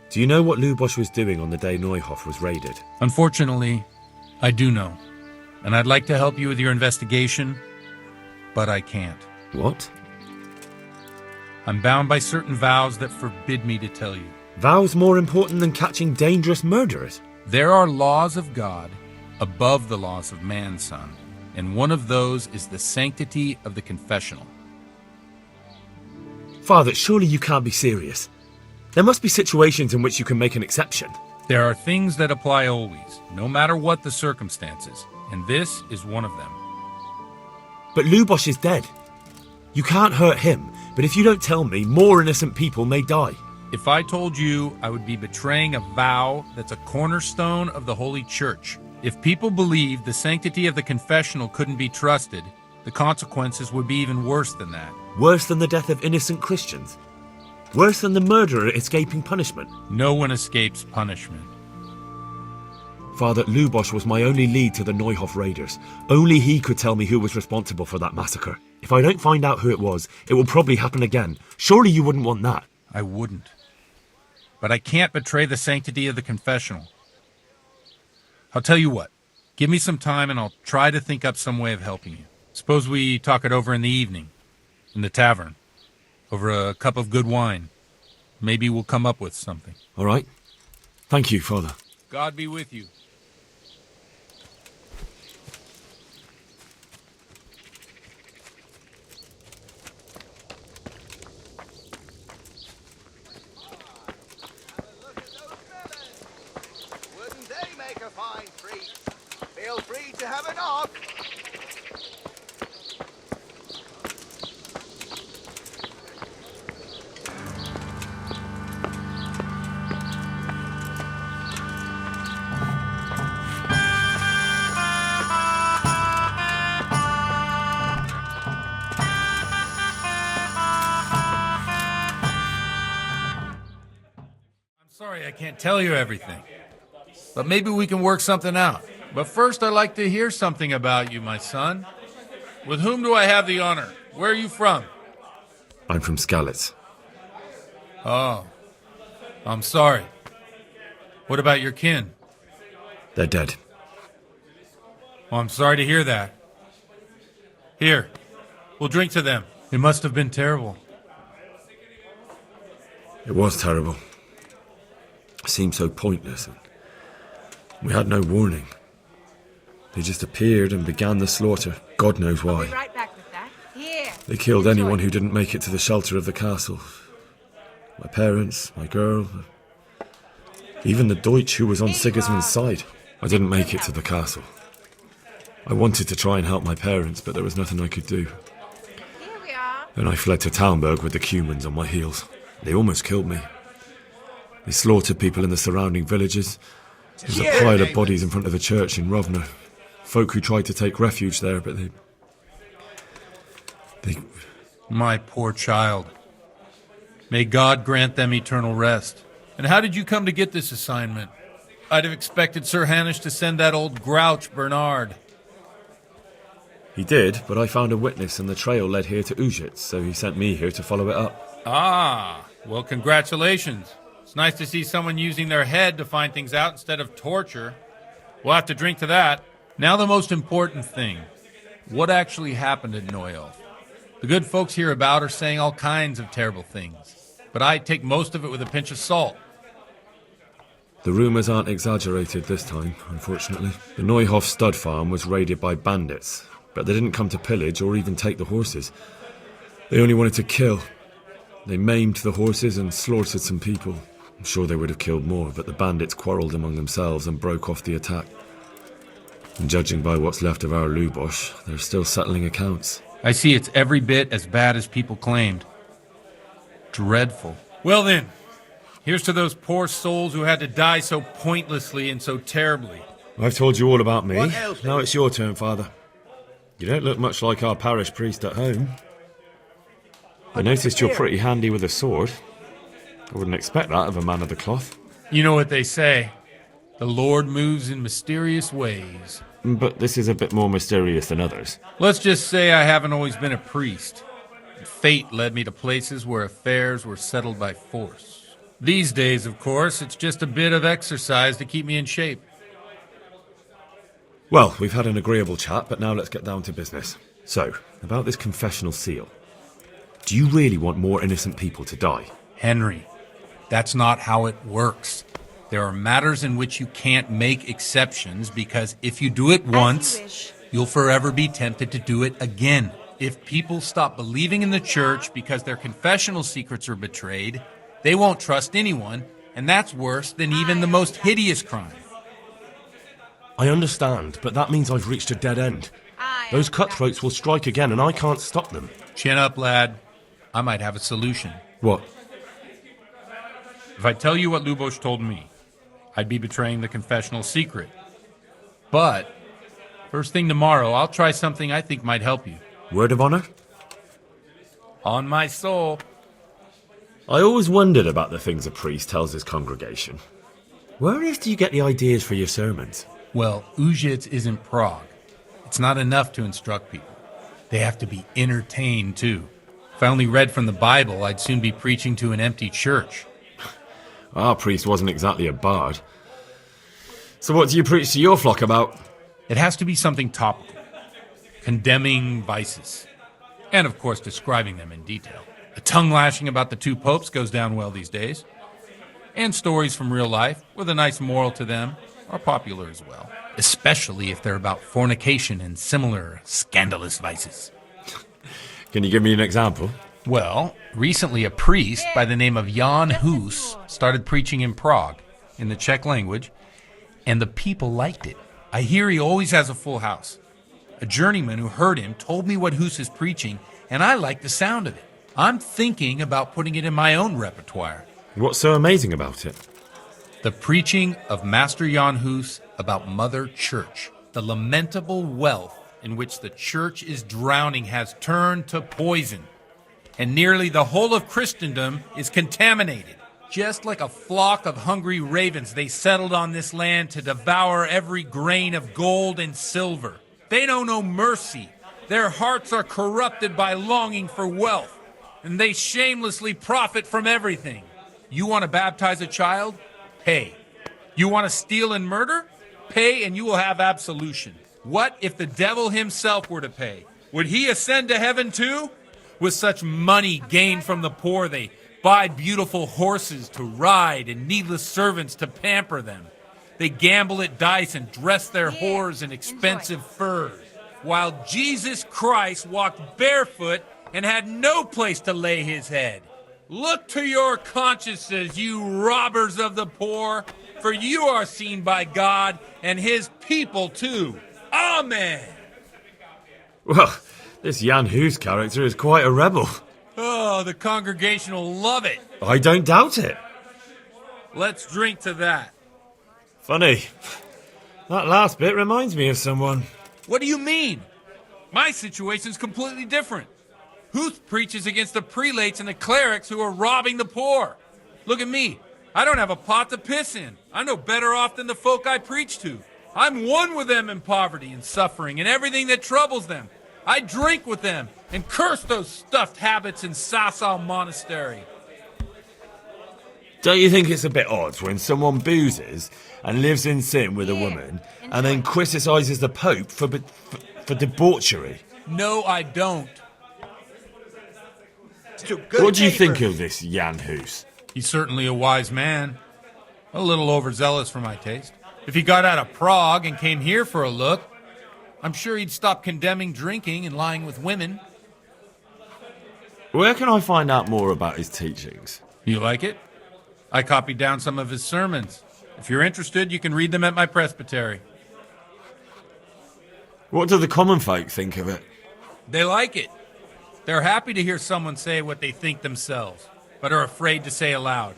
Do you know what Lubosh was doing on the day Neuhof was raided? Unfortunately, I do know. And I'd like to help you with your investigation, but I can't. What? I'm bound by certain vows that forbid me to tell you. Vows more important than catching dangerous murderers? There are laws of God above the laws of man, son. And one of those is the sanctity of the confessional. Father, surely you can't be serious. There must be situations in which you can make an exception. There are things that apply always, no matter what the circumstances. And this is one of them. But Lubosh is dead. You can't hurt him, but if you don't tell me, more innocent people may die. If I told you, I would be betraying a vow that's a cornerstone of the Holy Church. If people believed the sanctity of the confessional couldn't be trusted, the consequences would be even worse than that. Worse than the death of innocent Christians? Worse than the murderer escaping punishment? No one escapes punishment. Father, Lubosh was my only lead to the Neuhof raiders. Only he could tell me who was responsible for that massacre. If I don't find out who it was, it will probably happen again. Surely you wouldn't want that. I wouldn't. But I can't betray the sanctity of the confessional. I'll tell you what. Give me some time and I'll try to think up some way of helping you. Suppose we talk it over in the evening, in the tavern, over a cup of good wine. Maybe we'll come up with something. All right. Thank you, Father. God be with you. Wouldn't they make a fine treat? Feel free to have a knock. Sorry I can't tell you everything. But maybe we can work something out. But first I'd like to hear something about you, my son. With whom do I have the honor? Where are you from? I'm from Skalitz. Oh, I'm sorry. What about your kin? They're dead. Oh, I'm sorry to hear that. Here, we'll drink to them. It must have been terrible. It was terrible. It seemed so pointless. We had no warning. They just appeared and began the slaughter. God knows why. I'll be right back with that. Here. They killed anyone who didn't make it to the shelter of the castle. My parents, my girl, even the Deutsch who was on Sigismund's side. I didn't make it to the castle. I wanted to try and help my parents, but there was nothing I could do. Then I fled to Talmberg with the Cumans on my heels. They almost killed me. They slaughtered people in the surrounding villages. There was a pile of bodies in front of the church in Rovna. Folk who tried to take refuge there, but they... My poor child. May God grant them eternal rest. And how did you come to get this assignment? I'd have expected Sir Hanish to send that old grouch, Bernard. He did, but I found a witness and the trail led here to Ujitz, so he sent me here to follow it up. Ah, well, congratulations. It's nice to see someone using their head to find things out instead of torture. We'll have to drink to that. Now the most important thing. What actually happened at Neuhof? The good folks hereabout are saying all kinds of terrible things, but I take most of it with a pinch of salt. The rumours aren't exaggerated this time, unfortunately. The Neuhof stud farm was raided by bandits, but they didn't come to pillage or even take the horses. They only wanted to kill. They maimed the horses and slaughtered some people. I'm sure they would have killed more, but the bandits quarrelled among themselves and broke off the attack. And judging by what's left of our Lubosh, they're still settling accounts. I see it's every bit as bad as people claimed. Dreadful. Well then, here's to those poor souls who had to die so pointlessly and so terribly. I've told you all about me. Now it's your turn, Father. You don't look much like our parish priest at home. I noticed you're pretty handy with a sword. I wouldn't expect that of a man of the cloth. You know what they say. The Lord moves in mysterious ways. But this is a bit more mysterious than others. Let's just say I haven't always been a priest. Fate led me to places where affairs were settled by force. These days, of course, it's just a bit of exercise to keep me in shape. Well, we've had an agreeable chat, but now let's get down to business. So, about this confessional seal. Do you really want more innocent people to die? Henry, that's not how it works. There are matters in which you can't make exceptions because if you do it once, you'll forever be tempted to do it again. If people stop believing in the church because their confessional secrets are betrayed, they won't trust anyone, and that's worse than even the most hideous crime. I understand, but that means I've reached a dead end. Those cutthroats will strike again, and I can't stop them. Chin up, lad. I might have a solution. What? If I tell you what Lubosh told me, I'd be betraying the confessional secret. But, first thing tomorrow, I'll try something I think might help you. Word of honor? On my soul. I always wondered about the things a priest tells his congregation. Where on earth do you get the ideas for your sermons? Well, Ujitz isn't Prague. It's not enough to instruct people. They have to be entertained, too. If I only read from the Bible, I'd soon be preaching to an empty church. Our priest wasn't exactly a bard. So what do you preach to your flock about? It has to be something topical. Condemning vices. And, of course, describing them in detail. A tongue-lashing about the two popes goes down well these days. And stories from real life, with a nice moral to them, are popular as well. Especially if they're about fornication and similar scandalous vices. Can you give me an example? Well, recently a priest by the name of Jan Hus started preaching in Prague, in the Czech language, and the people liked it. I hear he always has a full house. A journeyman who heard him told me what Hus is preaching, and I like the sound of it. I'm thinking about putting it in my own repertoire. What's so amazing about it? The preaching of Master Jan Hus about Mother Church. The lamentable wealth in which the church is drowning has turned to poison. And nearly the whole of Christendom is contaminated. Just like a flock of hungry ravens, they settled on this land to devour every grain of gold and silver. They know no mercy. Their hearts are corrupted by longing for wealth, and they shamelessly profit from everything. You want to baptize a child? Pay. You want to steal and murder? Pay and you will have absolution. What if the devil himself were to pay? Would he ascend to heaven too? With such money gained from the poor, they buy beautiful horses to ride and needless servants to pamper them. They gamble at dice and dress their whores in expensive furs, while Jesus Christ walked barefoot and had no place to lay his head. Look to your consciences, you robbers of the poor, for you are seen by God and his people too. Amen. Well, this Jan Hus character is quite a rebel. Oh, the congregation will love it. I don't doubt it. Let's drink to that. Funny. That last bit reminds me of someone. What do you mean? My situation's completely different. Huth preaches against the prelates and the clerics who are robbing the poor. Look at me. I don't have a pot to piss in. I'm no better off than the folk I preach to. I'm one with them in poverty and suffering and everything that troubles them. I drink with them and curse those stuffed habits in Sasau Monastery. Don't you think it's a bit odd when someone boozes and lives in sin with a woman and then criticises the Pope for debauchery? No, I don't. What do you think of this Jan Hus? He's certainly a wise man. A little overzealous for my taste. If he got out of Prague and came here for a look, I'm sure he'd stop condemning drinking and lying with women. Where can I find out more about his teachings? You like it? I copied down some of his sermons. If you're interested, you can read them at my presbytery. What do the common folk think of it? They like it. They're happy to hear someone say what they think themselves, but are afraid to say aloud.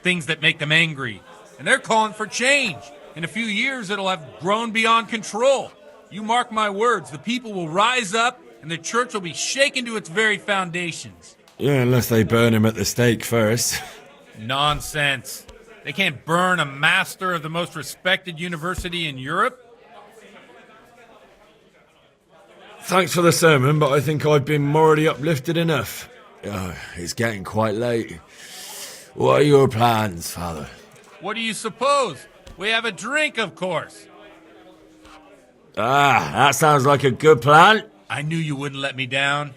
Things that make them angry. And they're calling for change. In a few years, it'll have grown beyond control. You mark my words, the people will rise up, and the church will be shaken to its very foundations. Yeah, unless they burn him at the stake first. Nonsense. They can't burn a master of the most respected university in Europe. Thanks for the sermon, but I think I've been morally uplifted enough. It's getting quite late. What are your plans, Father? What do you suppose? We have a drink, of course. That sounds like a good plan. I knew you wouldn't let me down.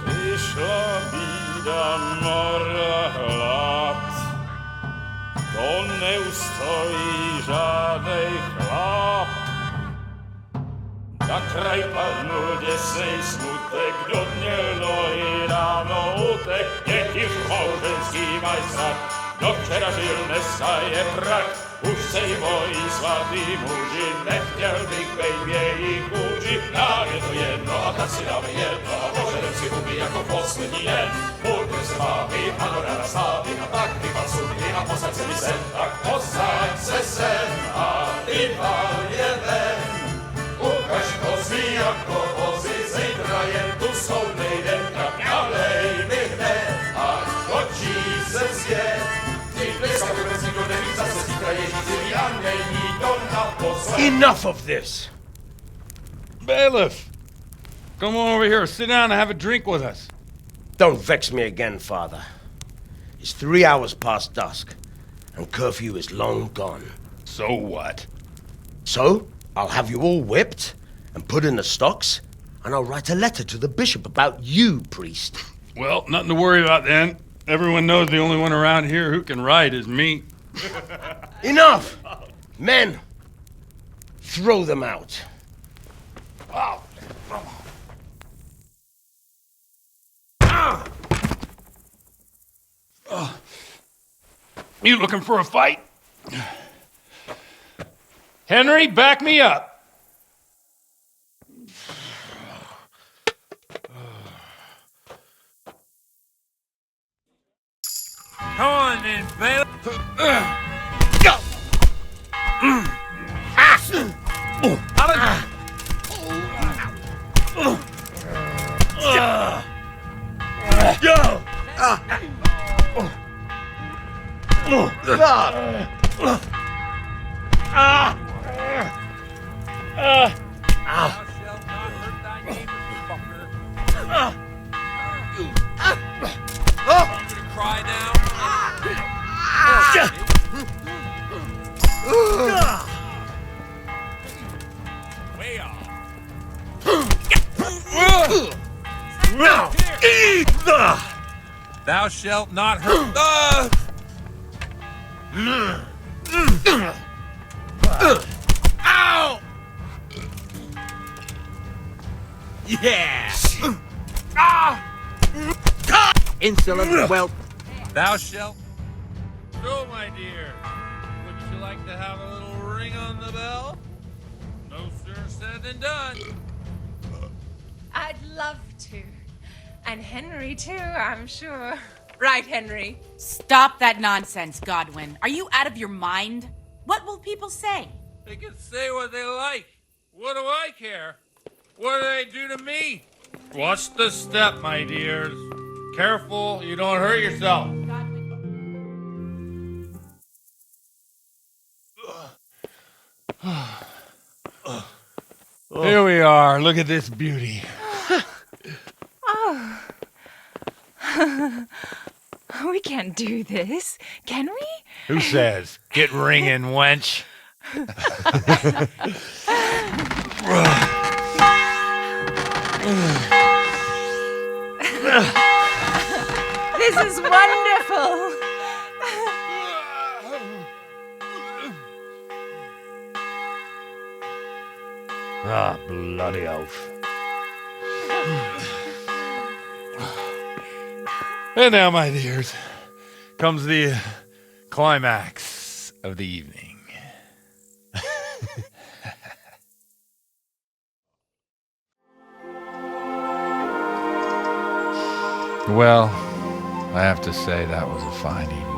Przyszła bida mora lat, to nie ustoi żadnej chlap. Na kraj panuje sej smutek, do dnielo i rano utek, niech już małżeński majstak, do wczera żylne staje prak. Už sejmoj svatý muži, nechtěl bych bejbě jich učit. Nám je to jedno a tak si dáme jedno a požerem si huby jako poslední den. Budeme se bavit a do rána stávit a tak vypal sudy a posaď se mi sem. Tak posaď se sem a vypal je ven. Ukaž kozy jako vozy, zítra jen tu soudnej den. Tak nalej mi hned, až točí se svět. Enough of this! Bailiff! Come on over here, sit down and have a drink with us. Don't vex me again, Father. It's 3 hours past dusk, and curfew is long gone. So what? So, I'll have you all whipped and put in the stocks, and I'll write a letter to the bishop about you, priest. Well, nothing to worry about then. Everyone knows the only one around here who can write is me. Enough! Men, throw them out. Wow. You looking for a fight? Henry, back me up. Come on then, bailiff. Go! Cry now. Way off. Thou shalt not hurt. Ow! Yeah! Insolent whelp. Thou shalt. So, my dear, wouldn't you like to have a little ring on the bell? No sooner said than done. I'd love to. And Henry, too, I'm sure. Right, Henry? Stop that nonsense, Godwin. Are you out of your mind? What will people say? They can say what they like. What do I care? What do they do to me? Watch the step, my dears. Careful, you don't hurt yourself. Here we are. Look at this beauty. Oh. We can't do this, can we? Who says? Get ringing, wench. This is wonderful. Ah, bloody oath. And now, my dears, comes the climax of the evening. Well, I have to say that was a fine evening.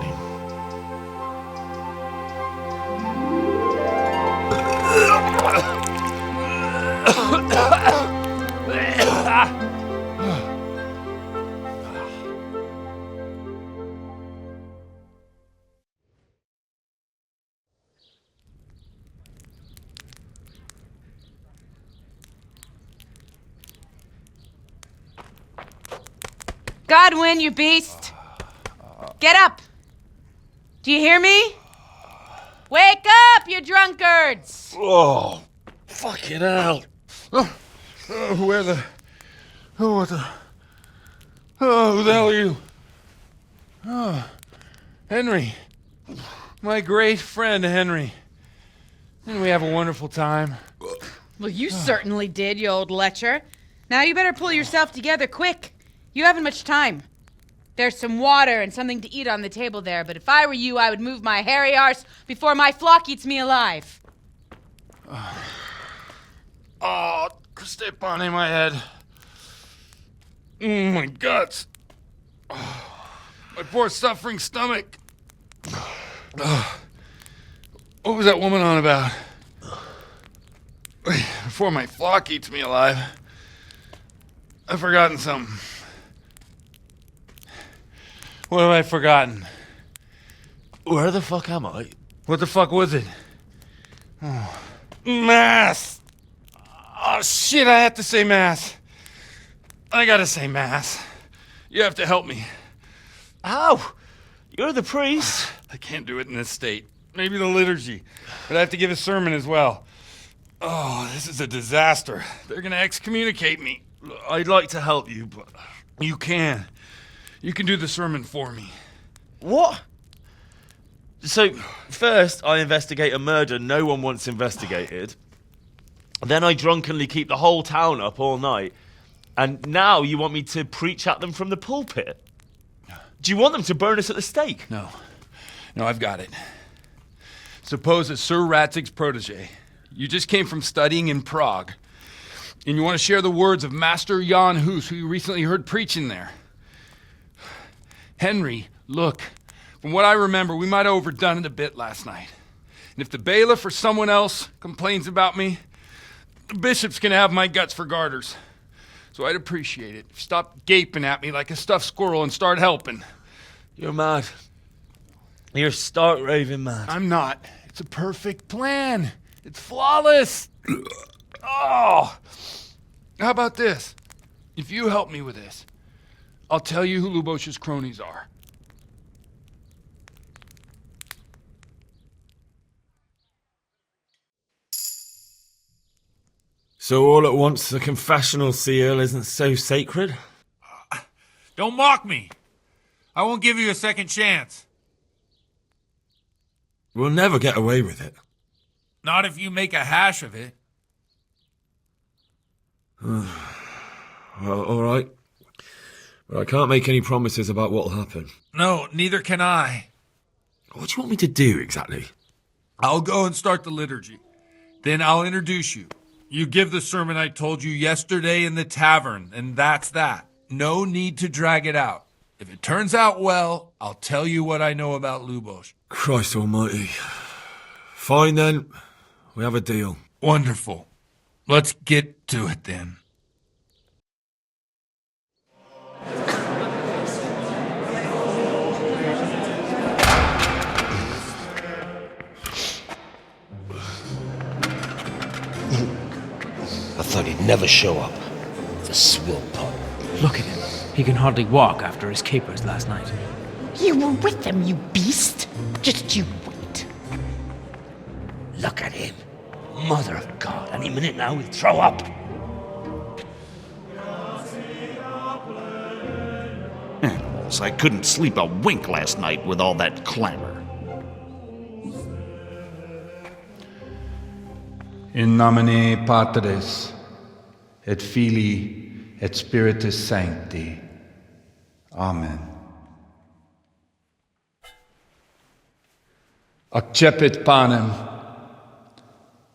Godwin, you beast! Get up! Do you hear me? Wake up, you drunkards! Oh, fucking hell. Who the hell are you? Oh, Henry. My great friend, Henry. Didn't we have a wonderful time? Well, you certainly did, you old lecher. Now you better pull yourself together quick. You haven't much time. There's some water and something to eat on the table there, but if I were you, I would move my hairy arse before my flock eats me alive. Oh, step on in my head. My guts. My poor suffering stomach. What was that woman on about? Before my flock eats me alive. I've forgotten something. What have I forgotten? Where the fuck am I? What the fuck was it? Oh. Mass! Oh, shit, I have to say mass. I gotta say mass. You have to help me. How? You're the priest. I can't do it in this state. Maybe the liturgy. But I have to give a sermon as well. Oh, this is a disaster. They're gonna excommunicate me. I'd like to help you, but... You can. You can do the sermon for me. What? So, first I investigate a murder no one wants investigated. Then I drunkenly keep the whole town up all night. And now you want me to preach at them from the pulpit? Do you want them to burn us at the stake? No. No, I've got it. Suppose that Sir Ratzig's protege. You just came from studying in Prague. And you want to share the words of Master Jan Hus, who you recently heard preaching there. Henry, look, from what I remember, we might have overdone it a bit last night. And if the bailiff or someone else complains about me, the bishop's gonna have my guts for garters. So I'd appreciate it. Stop gaping at me like a stuffed squirrel and start helping. You're mad. You're stark raving mad. I'm not. It's a perfect plan. It's flawless. Oh! How about this? If you help me with this, I'll tell you who Lubosh's cronies are. So all at once the confessional seal isn't so sacred? Don't mock me. I won't give you a second chance. We'll never get away with it. Not if you make a hash of it. Well, all right. But I can't make any promises about what'll happen. No, neither can I. What do you want me to do exactly? I'll go and start the liturgy. Then I'll introduce you. You give the sermon I told you yesterday in the tavern, and that's that. No need to drag it out. If it turns out well, I'll tell you what I know about Lubos. Christ almighty. Fine then. We have a deal. Wonderful. Let's get to it then. I thought he'd never show up. The swill pot. Look at him. He can hardly walk after his capers last night. You were with them, you beast. Just you wait. Look at him. Mother of God, any minute now he'll throw up. Animals, I couldn't sleep a wink last night with all that clamor. In nomine Patris, et Filii, et Spiritus Sancti. Amen. Accepit panem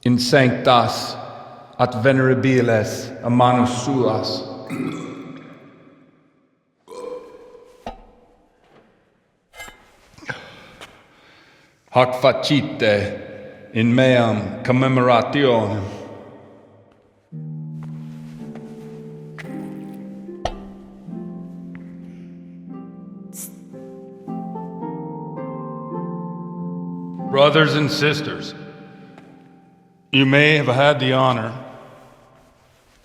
in sanctas at venerabiles a manus suas. Hac facite in meam commemorationem. Brothers and sisters, you may have had the honor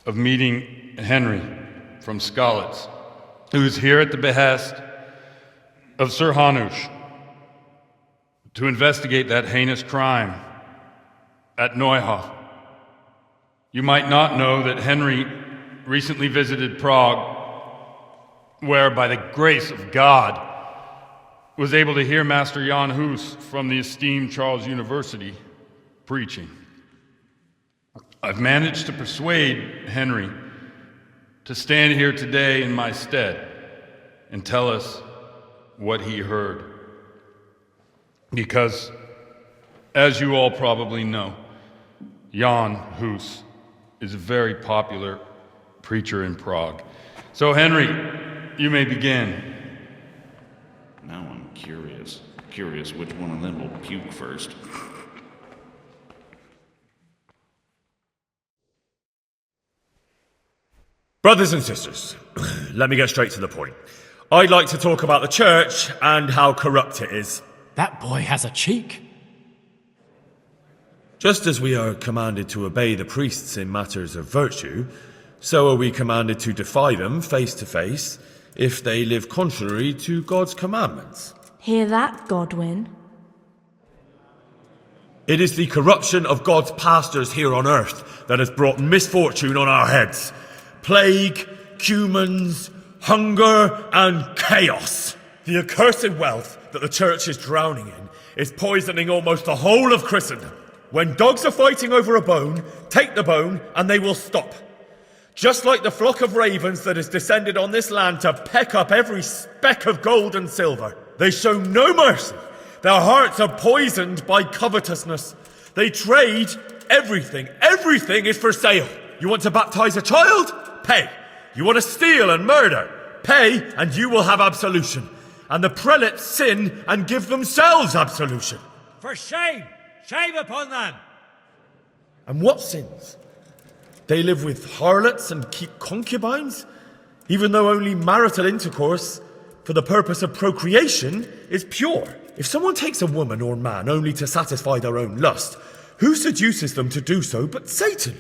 of meeting Henry from Skalitz, who is here at the behest of Sir Hanush to investigate that heinous crime at Neuhof. You might not know that Henry recently visited Prague, where, by the grace of God, was able to hear Master Jan Hus from the esteemed Charles University preaching. I've managed to persuade Henry to stand here today in my stead and tell us what he heard. Because, as you all probably know, Jan Hus is a very popular preacher in Prague. So, Henry, you may begin. Now I'm curious. Curious which one of them will puke first. Brothers and sisters, let me get straight to the point. I'd like to talk about the church and how corrupt it is. That boy has a cheek. Just as we are commanded to obey the priests in matters of virtue, so are we commanded to defy them face to face if they live contrary to God's commandments. Hear that, Godwin? It is the corruption of God's pastors here on earth that has brought misfortune on our heads. Plague, cumens, hunger, and chaos. The accursed wealth that the church is drowning in is poisoning almost the whole of Christendom. When dogs are fighting over a bone, take the bone and they will stop. Just like the flock of ravens that has descended on this land to peck up every speck of gold and silver. They show no mercy. Their hearts are poisoned by covetousness. They trade everything. Everything is for sale. You want to baptize a child? Pay. You want to steal and murder? Pay, and you will have absolution. And the prelates sin and give themselves absolution. For shame! Shame upon them! And what sins? They live with harlots and keep concubines, even though only marital intercourse for the purpose of procreation is pure. If someone takes a woman or man only to satisfy their own lust, who seduces them to do so but Satan?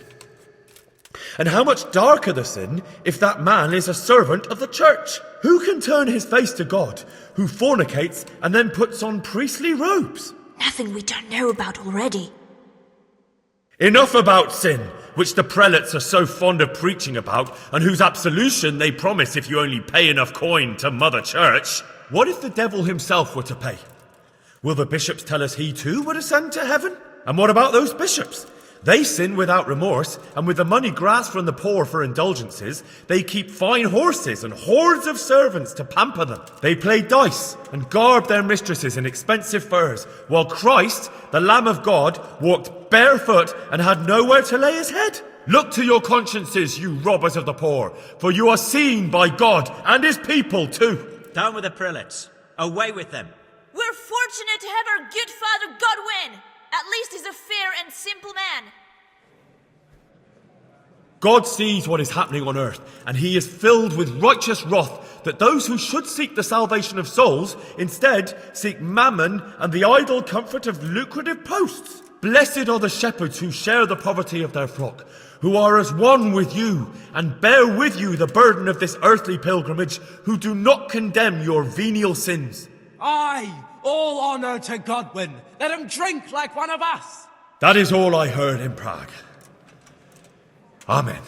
And how much darker the sin if that man is a servant of the church? Who can turn his face to God, who fornicates and then puts on priestly robes? Nothing we don't know about already. Enough about sin, which the prelates are so fond of preaching about, and whose absolution they promise if you only pay enough coin to Mother Church. What if the devil himself were to pay? Will the bishops tell us he too would ascend to heaven? And what about those bishops? They sin without remorse, and with the money grasped from the poor for indulgences, they keep fine horses and hordes of servants to pamper them. They play dice and garb their mistresses in expensive furs, while Christ, the Lamb of God, walked barefoot and had nowhere to lay his head. Look to your consciences, you robbers of the poor, for you are seen by God and his people too. Down with the prelates. Away with them. We're fortunate to have our good Father Godwin. At least he's a fair and simple man. God sees what is happening on earth, and he is filled with righteous wrath that those who should seek the salvation of souls instead seek mammon and the idle comfort of lucrative posts. Blessed are the shepherds who share the poverty of their flock, who are as one with you and bear with you the burden of this earthly pilgrimage, who do not condemn your venial sins. Aye, all honour to Godwin. Let him drink like one of us. That is all I heard in Prague. Amen.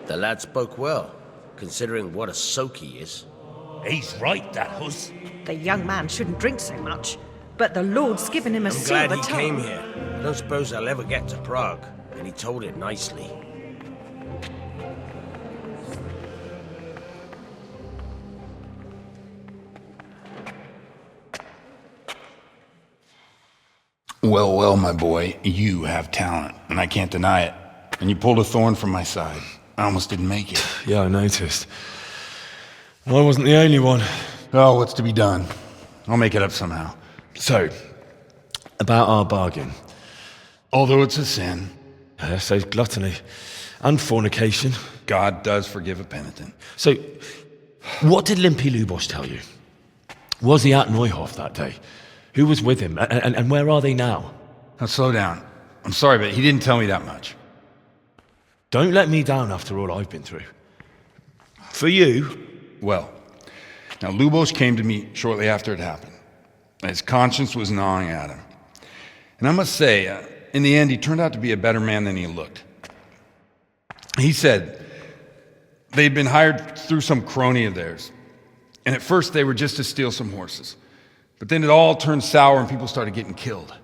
The lad spoke well, considering what a soak he is. He's right, that Hus. The young man shouldn't drink so much, but the Lord's given him a I'm silver glad he tongue. came here. I don't suppose I'll ever get to Prague, and he told it nicely. Well, well, my boy, you have talent, and I can't deny it. And you pulled a thorn from my side. I almost didn't make it. Yeah, I noticed. I wasn't the only one. Oh, what's to be done? I'll make it up somehow. So, about our bargain. Although it's a sin. So gluttony and fornication. God does forgive a penitent. So, what did Limpy Lubosh tell you? Was he at Neuhof that day? Who was with him? And where are they now? Now slow down. I'm sorry, but he didn't tell me that much. Don't let me down after all I've been through. For you... Well, now Lubosh came to me shortly after it happened. His conscience was gnawing at him. And I must say, in the end, he turned out to be a better man than he looked. He said they'd been hired through some crony of theirs. And at first they were just to steal some horses. But then it all turned sour and people started getting killed.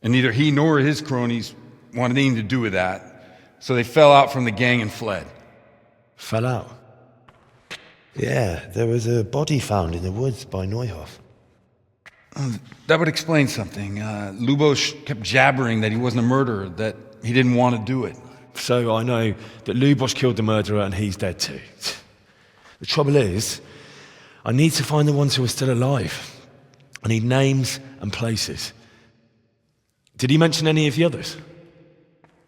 And neither he nor his cronies wanted anything to do with that. So they fell out from the gang and fled. Fell out? Yeah, there was a body found in the woods by Neuhof. That would explain something. Lubosh kept jabbering that he wasn't a murderer, that he didn't want to do it. So I know that Lubosh killed the murderer and he's dead too. The trouble is, I need to find the ones who are still alive. I need names and places. Did he mention any of the others?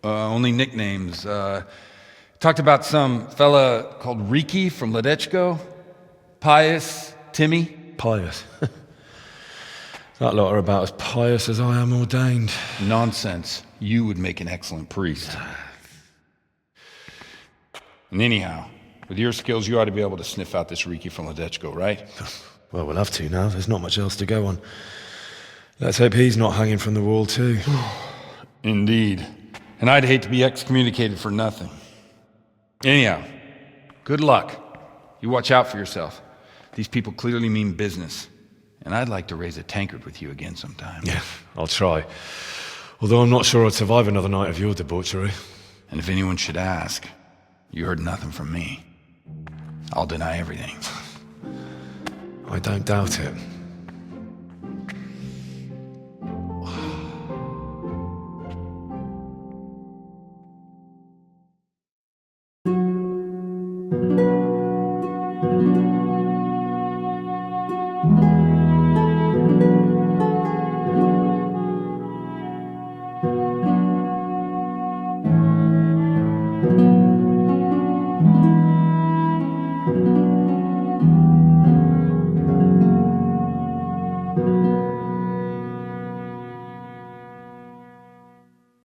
Only nicknames. Talked about some fella called Riki from Ledechko, Pius, Timmy. Pius. That lot are about as pious as I am ordained. Nonsense. You would make an excellent priest. And anyhow, with your skills, you ought to be able to sniff out this Riki from Ledechko, right? Well, we'll have to now. There's not much else to go on. Let's hope he's not hanging from the wall too. Indeed. And I'd hate to be excommunicated for nothing. Anyhow, good luck. You watch out for yourself. These people clearly mean business. And I'd like to raise a tankard with you again sometime. Yeah, I'll try. Although I'm not sure I'd survive another night of your debauchery. And if anyone should ask, you heard nothing from me. I'll deny everything. I don't doubt it.